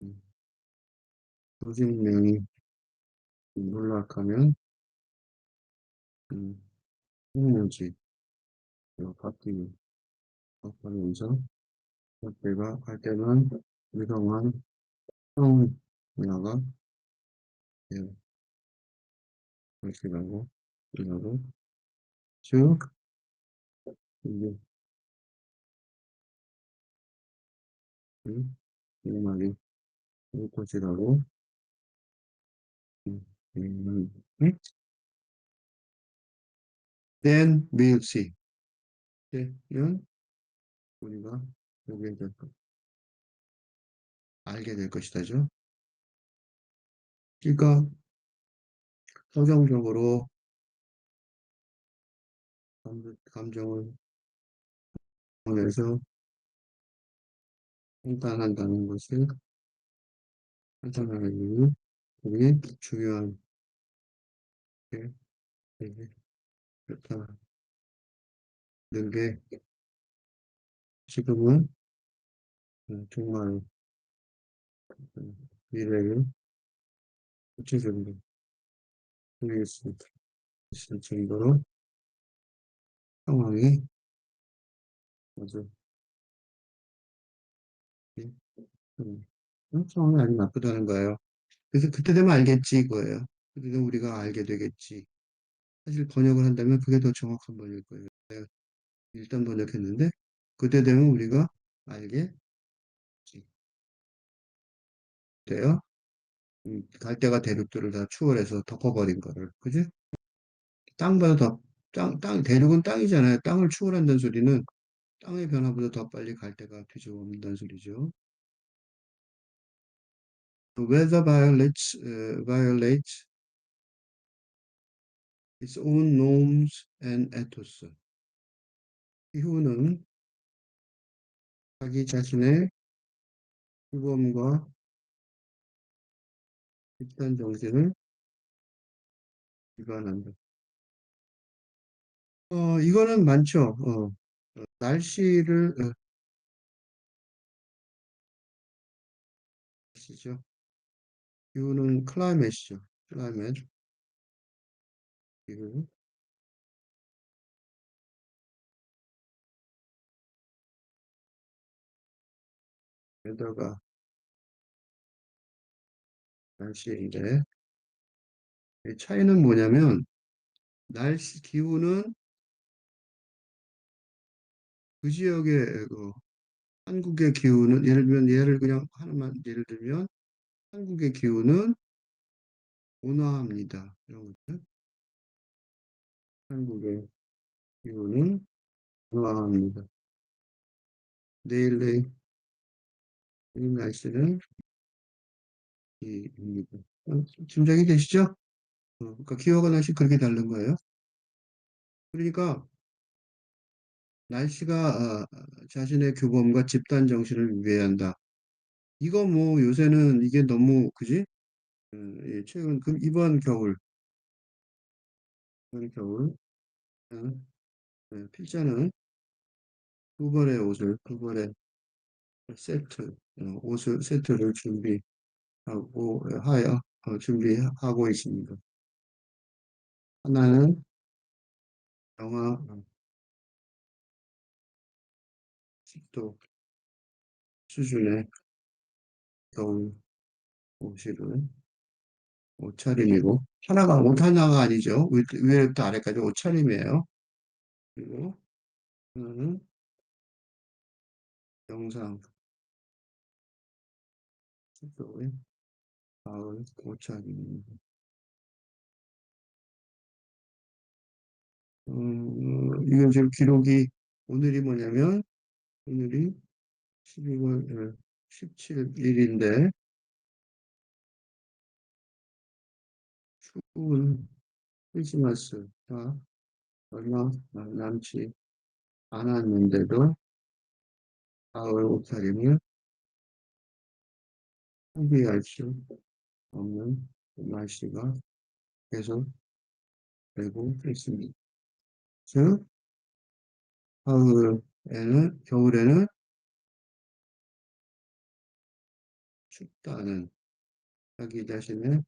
음, 조직명이 몰락하면 홍무지 바뀌고 바뀌면서 그때가 갈 때는 유성한 성 문화가 예, 결식하고, 이하고, 쭉, 이게, 이마리, 결식하고, 음, 음. Then we'll see. 는 우리가 보게 될 것, 알게 될 것이다죠. 그러니까 서정적으로 감정을 보내서 판단한다는 것을 판단하는 이유, 그게 중요한 게 되게 그렇다는 게 지금은 정말 미래를 구체적으로 보일 수 있을 정도로 상황이 아주 상황이 아주 나쁘다는 거예요. 그래서 그때 되면 알겠지 이거예요. 그때 되면 우리가 알게 되겠지. 사실 번역을 한다면 그게 더 정확한 번역일 거예요. 내가 일단 번역했는데 그때 되면 우리가 알게 돼요. 갈대가 대륙들을 다 추월해서 덮어버린 거를. 그지? 땅보다 더, 대륙은 땅이잖아요. 땅을 추월한다는 소리는 땅의 변화보다 더 빨리 갈대가 뒤집어온다는 소리죠. The weather violates its own norms and ethos. 기후는 자기 자신의 규범과 집단 정신을 위반한다. 이거는 많죠. 날씨를, 시죠. 기후는 클라이met이죠. 클라이met. 기후. 웨더가 날씨인데, 이 차이는 뭐냐면, 기후는 그 지역의, 한국의 기후는, 예를 그냥 하나만 예를 들면, 한국의 기후는 온화합니다. 이런 것들. 한국의 기후는 온화합니다. 내일 날씨는 입니다. 짐작이 되시죠? 그러니까 기후가 날씨 그렇게 다른 거예요. 그러니까 날씨가 자신의 규범과 집단 정신을 위배한다. 이거 뭐 요새는 이게 너무 그지? 예, 이번 겨울 필자는 두 벌의 옷을 세트를 준비하고 있습니다. 하나는 영하 10도 수준의 겨울 옷을 옷차림이고 옷 하나가 아니죠. 위에부터 아래까지 옷차림이에요. 그리고 하나는 영상 10도의 가을 옷차림입니다. 이건 지금 오늘이 뭐냐면 오늘이 12월 17일인데 추운 크리스마스가 얼마 남지 않았는데도 가을 옷차림을 소비할 수 없는 날씨가 계속 되고 있습니다. 즉, 겨울에는 춥다는 자기 자신의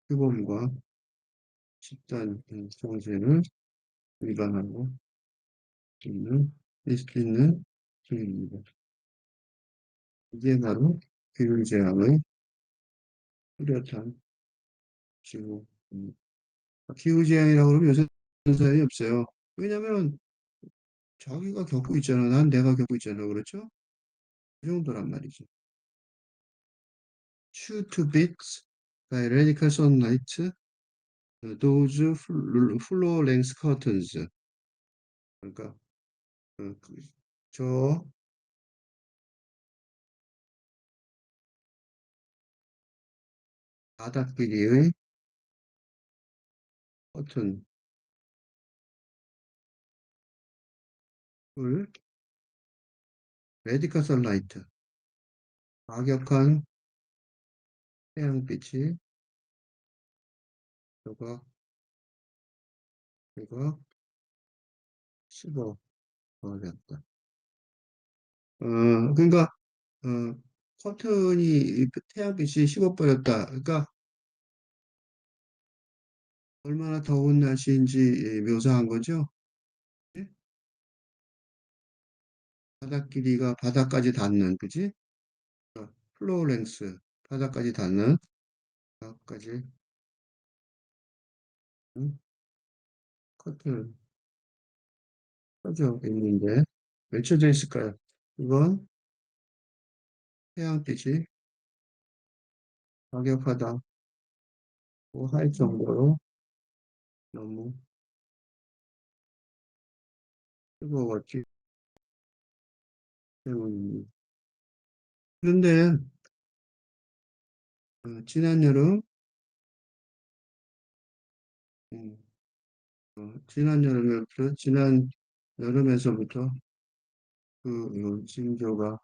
규범과 집단 정신을 위반하고 있는 중입니다. 이게 바로 규율제약의 뚜렷한 지금 기후재앙이라고 그러면 요새 사람이 없어요. 왜냐면 자기가 겪고 있잖아. 난 내가 겪고 있잖아. 그렇죠? 그 정도란 말이지. Shoe to Bits by Radical Sunlight, Those Floor Length Curtains. 그러니까 저 바닥끼리의 커튼을 레디컬 선라이트, 과격한 태양빛이 조각 조각 씹어 버렸다. 그러니까 어, 커튼이 태양빛이 씹어버렸다. 그러니까 얼마나 더운 날씨인지 묘사한 거죠. 예? 바닥 길이가 바닥까지 닿는, 그지? 플로어랭스, 바닥까지 닿는, 바닥까지 커튼 펴져 있는데 맺혀져 있을까요? 이건 태양빛이 과격하다고 할 정도로 너무 뜨거웠기 때문입니다. 그런데 지난 여름, 음, 지난 여름에부터 지난 여름에서부터 징조가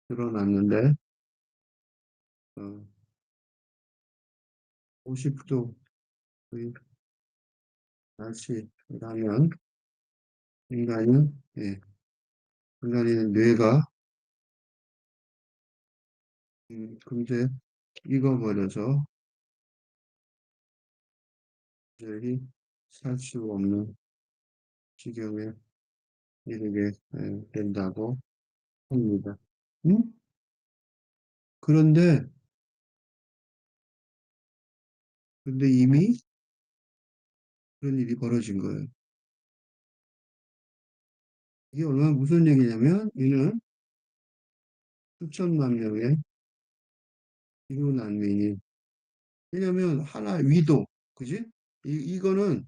드러났는데 50도 날씨라면 인간은 예, 인간의 뇌가 금세 익어버려서 도저히 살 수 없는 지경에 이르게 된다고 합니다. 음? 그런데 이미 그런 일이 벌어진 거예요. 이게 얼마나 무슨 얘기냐면 이는 수천만 명의 기후 난민이 왜냐면 하나 위도 그지? 이거는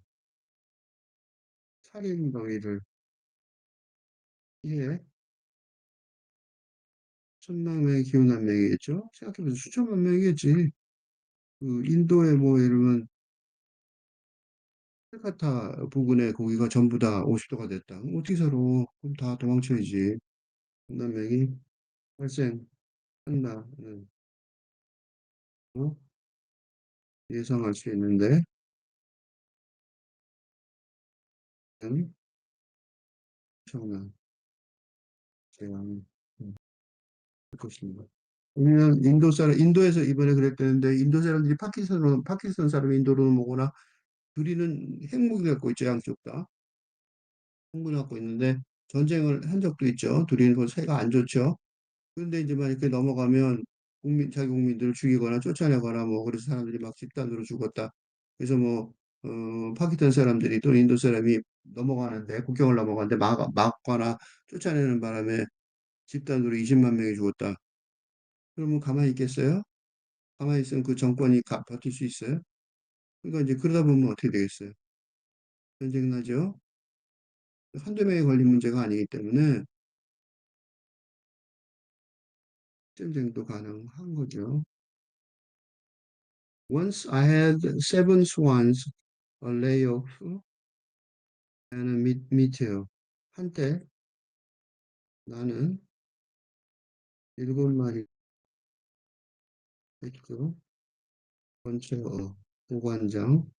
살인 거위를 이해 천만 명의 기후 난민이겠죠? 생각해보세요. 수천만 명이겠지. 인도에 뭐 이러면 콜카타 부근에 거기가 전부 다 50도가 됐다. 그럼 어떻게 살아? 그럼 다 도망쳐야지. 난명이 발생한다는 거 예상할 수 있는데 엄청난 재앙이 될 것입니다. 왜냐면 인도에서 이번에 그랬다는데 인도 사람들이 파키스탄 사람이 인도로 넘어오거나 둘이는 핵무기 갖고 있죠, 양쪽 다. 핵무기 갖고 있는데 전쟁을 한 적도 있죠. 둘이는 그 사이가 안 좋죠. 그런데 이제 만약에 넘어가면 자기 국민들을 죽이거나 쫓아내거나 뭐 그래서 사람들이 막 집단으로 죽었다. 그래서 뭐 파키스탄 사람들이 또 인도 사람이 넘어가는데 국경을 넘어가는데 막거나 쫓아내는 바람에 집단으로 20만 명이 죽었다. 그러면 가만히 있겠어요? 가만히 있으면 그 정권이 버틸 수 있어요? 그러니까 이제 그러다 보면 어떻게 되겠어요? 전쟁 나죠? 한두 명이 걸린 문제가 아니기 때문에 전쟁도 가능한 거죠. Once I had seven swans, a layoff, and a meteor. 한때 나는 일곱 마리 그 번체어, 고관장,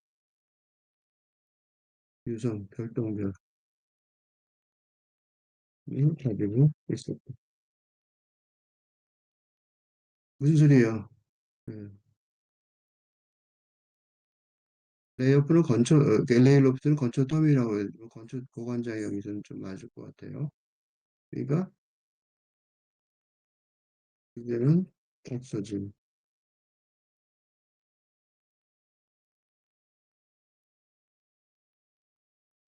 유성, 별똥별이 가지고 있었다. 무슨 소리예요? 예. 레이오프는 레이로프트는 건초 텀이라고 해요. 건초 고관장이 여기서는 좀 맞을 것 같아요. 그러니까 이제는 없어진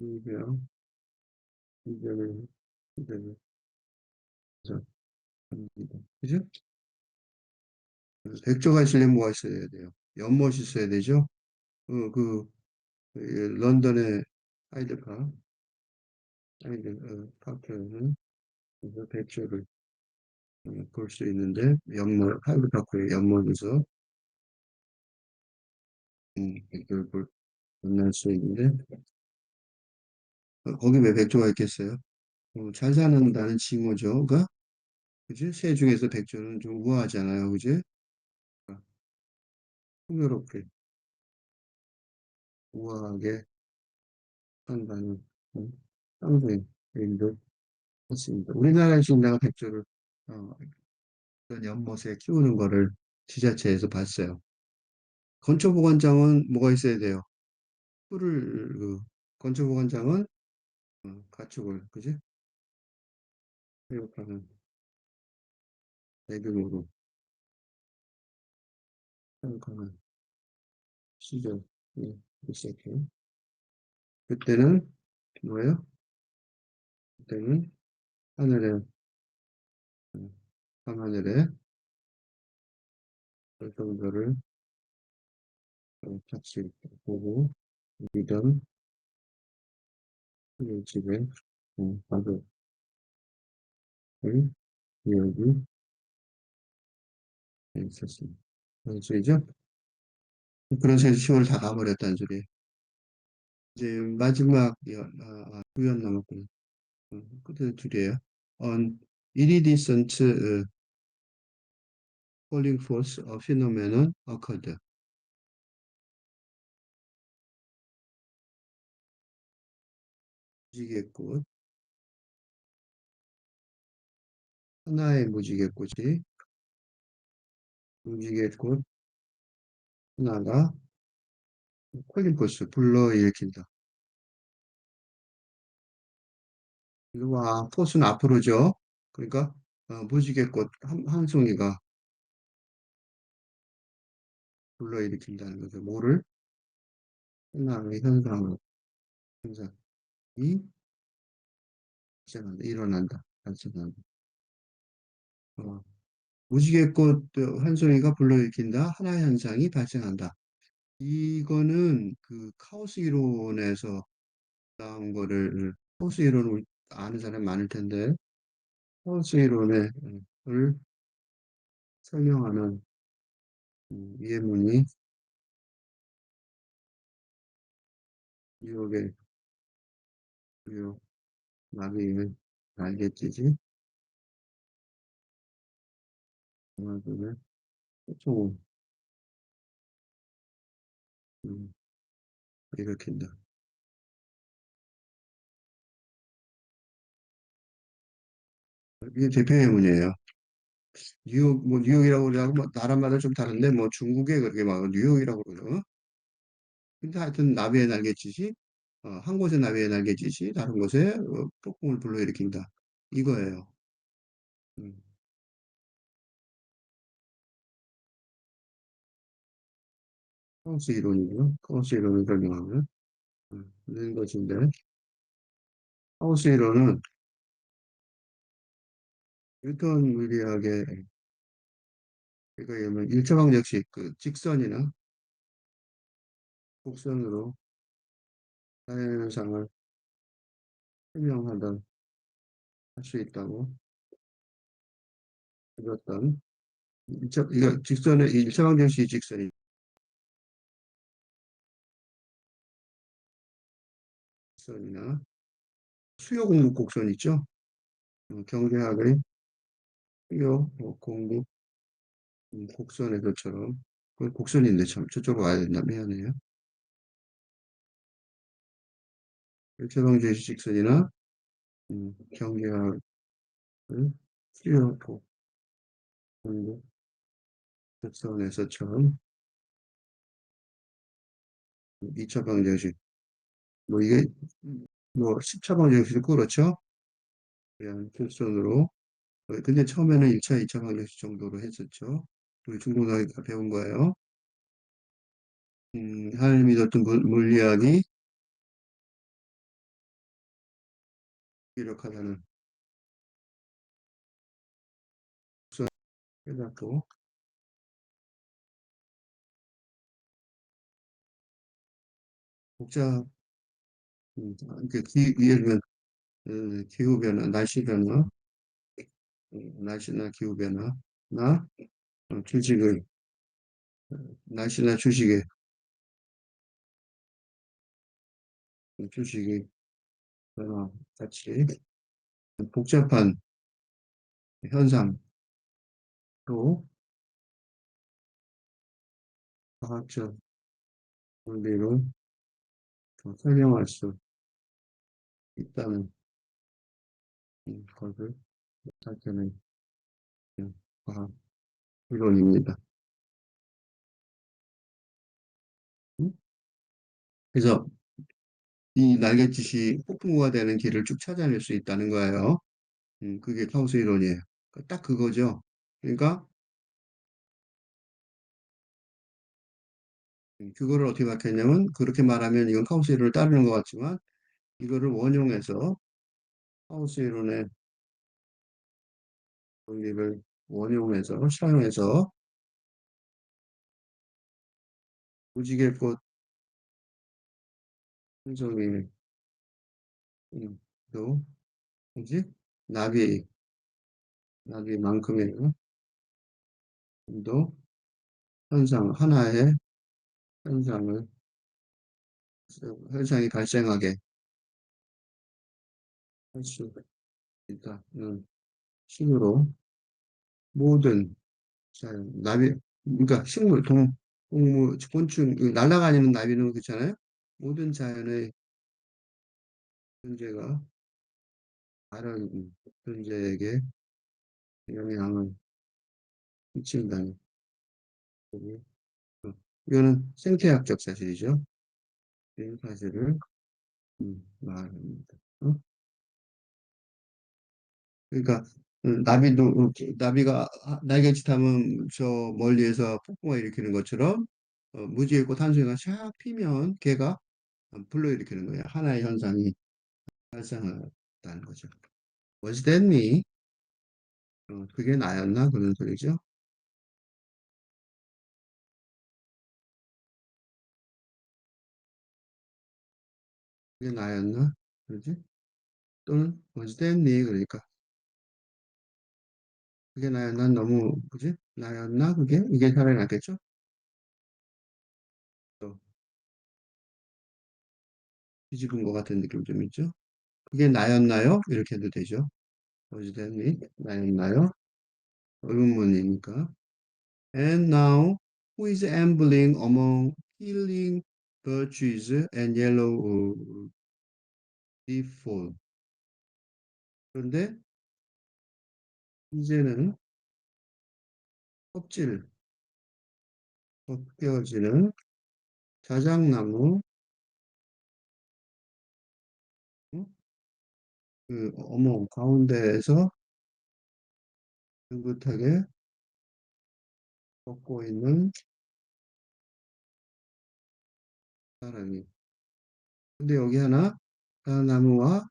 이병, 이병을, 이병을, 자, 합니다. 그죠? 그래서 백조가 있으려면 뭐가 있어야 돼요? 연못이 있어야 되죠? 런던의 하이드 파크에는 그래서 백조를 볼 수 있는데, 하이드 파크의 연못에서, 백조를 만날 수 있는데, 거기 왜 백조가 있겠어요? 잘 사는다는 징호죠. 그지? 새 중에서 백조는 좀 우아하잖아요. 그지? 어, 풍요롭게, 우아하게 산다는, 음, 상징인도 했습니다. 우리나라에서 내가 백조를, 어, 그런 연못에 키우는 거를 지자체에서 봤어요. 건초보건장은 뭐가 있어야 돼요? 풀을, 건초보건장은, 가축을, 그지? 교육하는 대규모로 사육하는 시절이 있었고, 그때는 뭐예요? 그때는 하늘에, 음, 밤하늘에 별똥별을 같이 보고, 이던 집에 가족을 기억이 있었습니다. 그런 소리죠? 그런 소리 10월 다 가버렸다는 소리예요. 이제 마지막 구연 남았군요. 끝에 줄이에요. On iridescent falling force, a phenomenon occurred. 무지개꽃, 하나의 무지개꽃이 무지개꽃 하나가 콜린 포스 불러일으킨다. 포스는 앞으로죠. 그러니까 무지개꽃 한 송이가 불러일으킨다는 거죠. 뭐를? 하나의 현상이 발생한다, 일어난다, 발생한다. 어, 무지개꽃 한 송이가 불러일으킨다, 하나의 현상이 발생한다. 이거는 그 카오스 이론에서 나온 거를, 카오스 이론을 아는 사람 많을 텐데, 카오스 이론을 설명하는 예문이 뉴욕의 뉴욕 나비는 날갯짓이 동화도를 총 음, 일으킨다. 이게 대표 예문이에요. 뉴욕이라고 그러고, 뭐, 나라마다 좀 다른데, 뭐, 중국에 그렇게 막 뉴욕이라고 그러죠. 근데 하여튼, 나비의 날갯짓이, 한 곳의 나비의 날갯짓이 다른 곳에 폭풍을 불러일으킨다. 이거예요. 음, 카오스 이론이고요. 카오스 이론을 설명하면, 이런 것인데, 카오스 이론은 뉴턴 물리학의, 그러니까 예를 일차방정식, 직선이나 곡선으로 자연현상을 설명하다 할 수 있다고 들었던 이거 직선의 일차방정식 직선이 직선이나 수요 공급 곡선 있죠? 경제학의 수요 공급 곡선에서처럼 그 곡선인데 참 저쪽으로 와야 된다 미안해요. 일차방정식 직선이나 경제학의 수요 공급 곡선에서처럼 2차방정식 뭐 이게 뭐 10차방정식도 그렇죠? 그냥 곡선으로 근데 처음에는 1차, 2차 방정식 정도로 했었죠. 우리 중고등학교 배운 거예요. 하나님이 뒀던 물리학이 무기력하다는 깨닫고 복잡 이렇게 예를 들면 기후 변화, 날씨 변화, 날씨나 기후 변화나 주식을 날씨나 주식의 변화 같이 복잡한 현상으로 과학적 원리로 설명할 수 있다는 것을 밝혀낸 과학 이론입니다. 음? 그래서 이 날갯짓이 폭풍우가 되는 길을 쭉 찾아낼 수 있다는 거예요. 그게 카우스 이론이에요. 딱 그거죠. 그러니까 그거를 어떻게 밝혔냐면 그렇게 말하면 이건 카우스 이론을 따르는 것 같지만 이거를 원용해서 카우스 이론의 원리를 원용해서 사용해서 무지개꽃 한 송이 또 뭐지? 나비 나비만큼의 또 현상 하나의 현상을 현상이 발생하게 할 수 있다는 식으로 모든 자연 나비 그러니까 식물 동물 곤충 날아다니는 나비는 그렇잖아요. 모든 자연의 존재가 다른 존재에게 영향을 미친다는 거고 이거는 생태학적 사실이죠. 이 사실을 말합니다. 어? 그러니까 나비가 날개짓 하면 저 멀리에서 폭풍을 일으키는 것처럼 무지개꽃 한 송이가 샥 피면 걔가 불러일으키는 거예요. 하나의 현상이 발생한다는 거죠. Was that me? 그게 나였나? 그런 소리죠. 그게 나였나? 그러지? 또는 was that me? 그러니까 그게 나였나? 너무 그지? 나였나? 그게? 이게 차라리 낫겠죠? 또 뒤집은 것 같은 느낌 좀 있죠? 그게 나였나요? 이렇게 해도 되죠. was that me? 나였나요? 의문문이니까. And now, who is ambling among healing birches and yellow leaf fall? 그런데 이제는 껍질 벗겨지는 자작나무 어? 그 어머 가운데에서 느긋하게 걷고 있는 사람이. 근데 여기 하나 자작나무와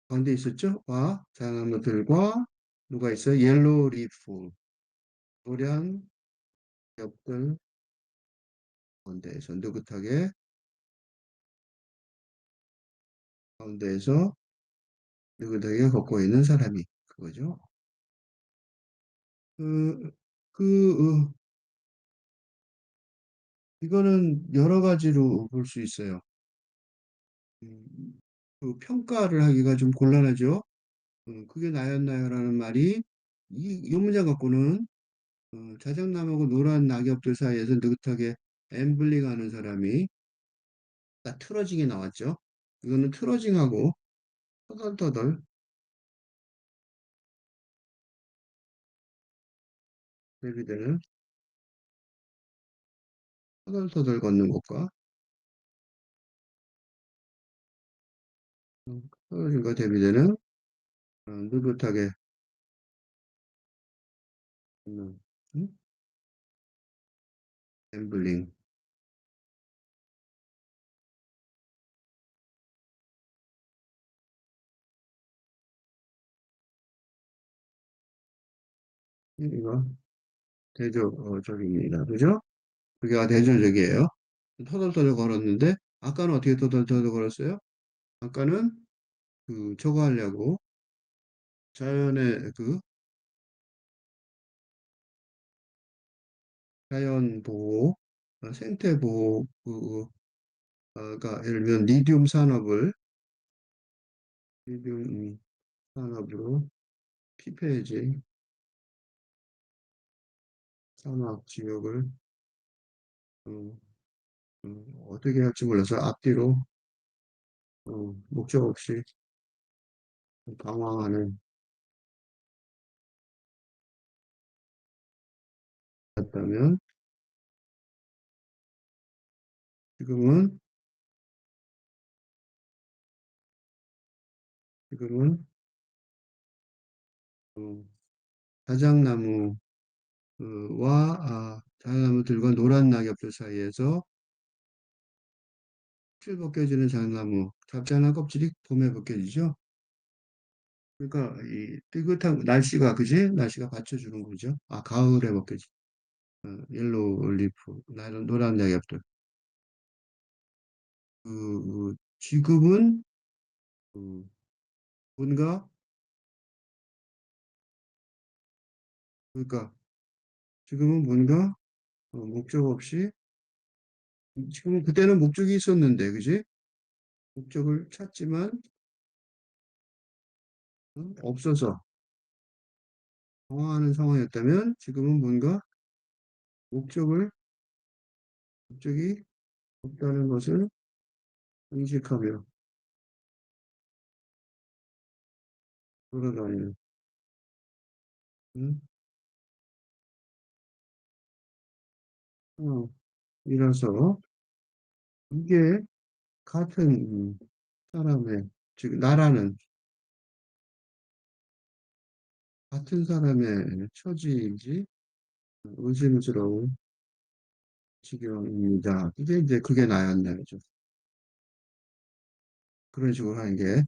가운데 있었죠? 와 자작나무들과 누가 있어요? 옐로우 리프 노란 엽들 가운데에서 느긋하게 가운데에서 느긋하게 걷고 있는 사람이 그거죠. 그, 이거는 여러 가지로 볼 수 있어요. 그 평가를 하기가 좀 곤란하죠. 그게 나였나요라는 말이 이 문장 갖고는 자작나무하고 노란 낙엽들 사이에서 느긋하게 엠블링하는 사람이 딱 트러징이 나왔죠. 이거는 트러징하고 터덜터덜 대비되는 터덜터덜 걷는 것과 터덜과 대비되는 느긋하게 걷는 엠블링 이거 대조적입니다. 그죠? 그게 대조적이에요. 터덜터덜 걸었는데, 아까는 어떻게 터덜터덜 걸었어요? 아까는 저거 하려고, 자연의 자연 보호, 생태 보호, 그러니까 예를 들면 리튬 산업을, 리튬 산업으로 피폐해진 사막 지역을, 어, 어떻게 할지 몰라서 앞뒤로, 목적 없이 방황하는, 였다면, 지금은, 지금은, 어, 자작나무, 자작나무들과 노란 낙엽들 사이에서 껍질 벗겨지는 자작나무, 잡지 않은 껍질이 봄에 벗겨지죠? 그러니까 이 뜨뜻한 날씨가, 그지? 날씨가 받쳐주는 거죠. 아, 가을에 벗겨지. 옐로우 올리프, 노란 낙엽들. 지금은 그, 뭔가, 그러니까 지금은 뭔가 목적 없이, 지금은 그때는 목적이 있었는데, 그지? 목적을 찾지만 없어서 당황하는 상황이었다면, 지금은 뭔가 목적이 없다는 것을 인식하며 돌아다니는, 음, 이라서 이게 같은 사람의, 즉 나라는 같은 사람의 처지인지 의심스러운 지경입니다. 그게 나였네요. 좀. 그런 식으로 하는 게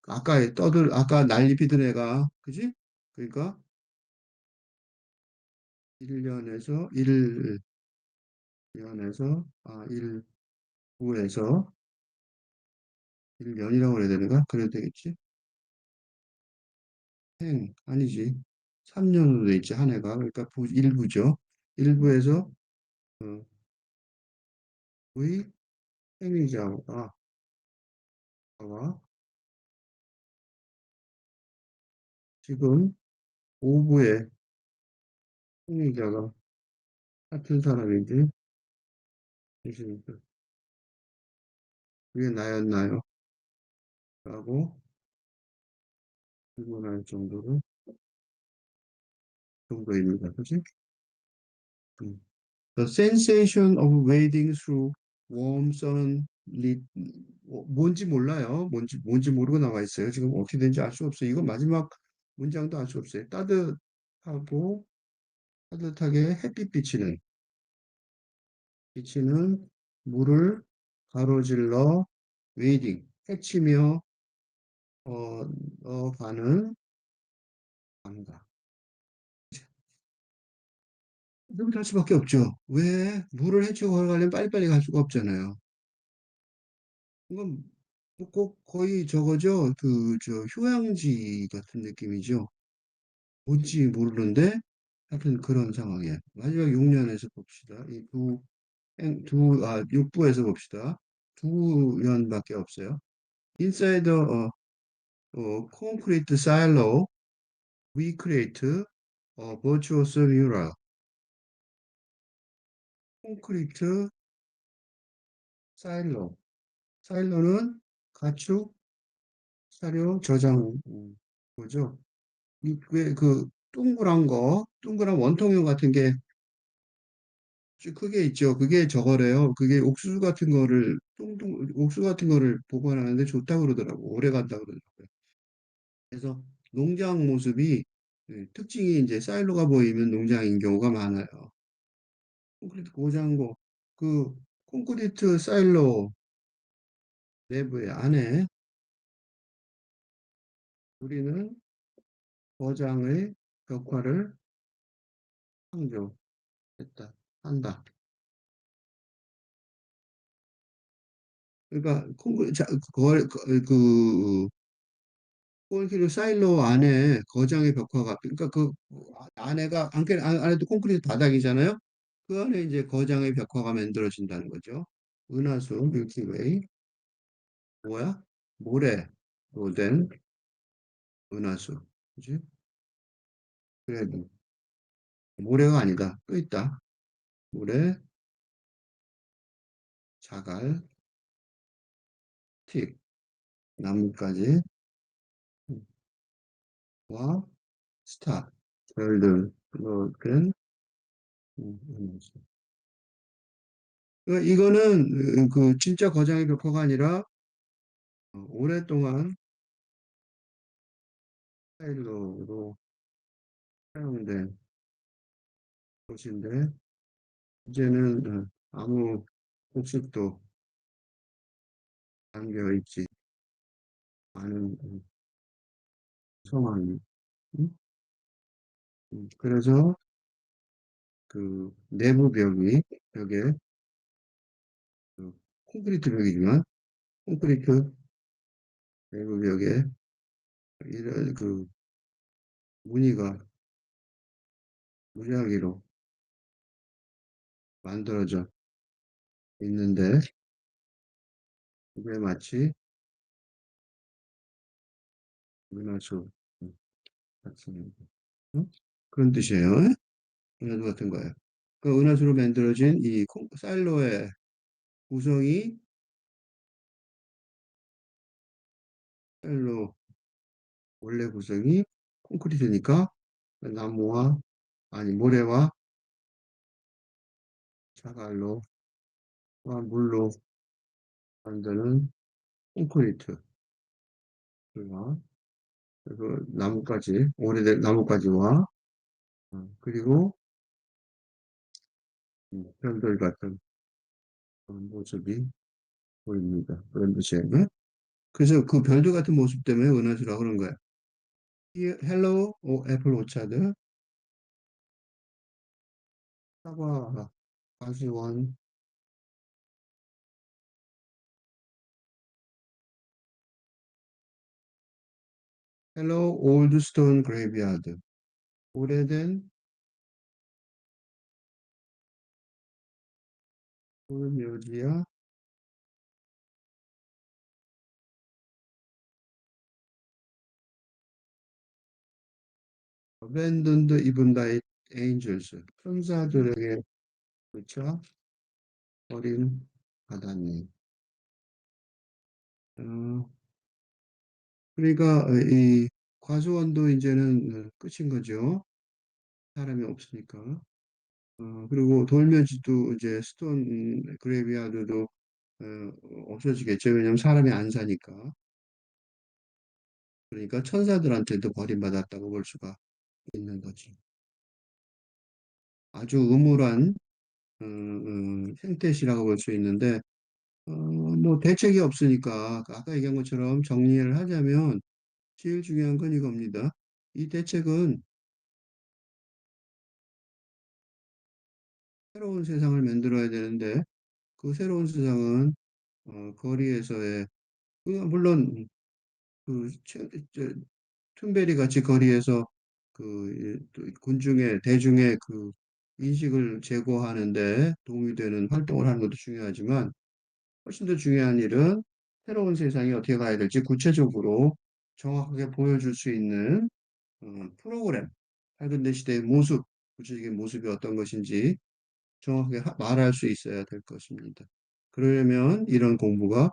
아까 난리 피던 애가, 그지? 그러니까 1년에서 1년에서 1부에서 1년이라고 그래야 되는가? 그래도 되겠지? 아니지. 3년으로 돼 있지, 한 해가. 그러니까 일부죠. 일부에서 의 행위자와 지금 오부의 행위자가 같은 사람인지 계십니까? 그게 나였나요? 라고 질문할 정도입니다. 그치? 음. The sensation of wading through warm sun lit, 뭔지 몰라요. 뭔지 모르고 나와 있어요. 지금 어떻게 된지 알 수 없어요. 이거 마지막 문장도 알 수 없어요. 따뜻하게 햇빛 비치는 물을 가로질러 웨이딩, 헤치며 가는 강다. 이렇게 할 수밖에 없죠. 왜? 물을 헤치고 걸어가려면 빨리빨리 갈 수가 없잖아요. 이건 뭐꼭 거의 저거죠. 휴양지 같은 느낌이죠. 뭔지 모르는데 하여튼 그런 상황이에요. 마지막 6년에서 봅시다. 6부에서 봅시다. 2년밖에 없어요. Inside concrete silo, we create a virtuous mural. 콘크리트 사일로. 사일로는 가축 사료 저장 뭐죠? 왜그 동그란 원통형 같은 게 크게 있죠. 그게 저거래요. 그게 옥수수 같은 거를 보관하는데 좋다고 그러더라고. 오래 간다고 그러더라고요. 그래서 농장 모습이 특징이 이제 사일로가 보이면 농장인 경우가 많아요. 콘크리트 고장고 그 콘크리트 사일로 내부의 안에 우리는 저장의 벽화를 창조, 했다, 한다. 그러니까 콘크리트 사일로 안에 거장의 벽화가, 그러니까 그 안에가 안에도 콘크리트 바닥이잖아요. 그 안에 이제 거장의 벽화가 만들어진다는 거죠. 은하수, 밀키웨이, 뭐야? 모래로 된 은하수, 그지? 그래도 모래가 아니다. 또 있다. 모래, 자갈, 틱, 나뭇가지, 와, 스타, 별들로 된 은하수. 이거는 그 진짜 거장의 벽화가 아니라 오랫동안 타일로로 사용된 곳인데 이제는 아무 복습도 담겨 있지 않은 상황이. 음? 그래서 그 내부 벽에 그 콘크리트 벽이지만 콘크리트 내부 벽에 이런 그 무늬가 무작위로 만들어져 있는데 그게 마치 은하수 같은 그런 뜻이에요. 은하수 같은 거예요. 그 은하수로 만들어진 이 사일로의 구성이 사일로 원래 구성이 콘크리트니까 나무와 아니 모래와 자갈로 와 물로 만드는 콘크리트가 그리고 나뭇가지 오래된 나뭇가지와 그리고 별들 같은 그런 모습이 보입니다. 그런 뜻이에요. 그래서 그 별들 같은 모습 때문에 은하수라고 그런 거예요. 헬로 애플 오차드 사과 가시원 헬로 올드 스톤 그레이브야드 오래된 돌묘지야 abandoned even by angels 천사들에게 그쳐 버린 바다님. 어, 그러니까 이 과수원도 이제는 끝인 거죠. 사람이 없으니까. 그리고 돌면지도 이제 스톤 그레이브야드도 없어지겠죠. 왜냐면 사람이 안 사니까. 그러니까 천사들한테도 버림받았다고 볼 수가 있는 거지. 아주 음울한 생태시라고 볼 수 있는데 뭐 대책이 없으니까 아까 얘기한 것처럼 정리를 하자면 제일 중요한 건 이겁니다. 이 대책은 새로운 세상을 만들어야 되는데 그 새로운 세상은 거리에서의 물론 툰베리 같이 거리에서 또 군중의 대중의 그 인식을 제고하는데 도움이 되는 활동을 하는 것도 중요하지만 훨씬 더 중요한 일은 새로운 세상이 어떻게 가야 될지 구체적으로 정확하게 보여줄 수 있는 프로그램, 밝은 내 시대의 모습, 구체적인 모습이 어떤 것인지 정확하게 말할 수 있어야 될 것입니다. 그러려면 이런 공부가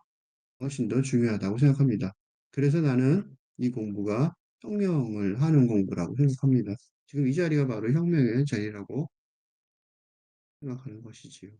훨씬 더 중요하다고 생각합니다. 그래서 나는 이 공부가 혁명을 하는 공부라고 생각합니다. 지금 이 자리가 바로 혁명의 자리라고 생각하는 것이지요.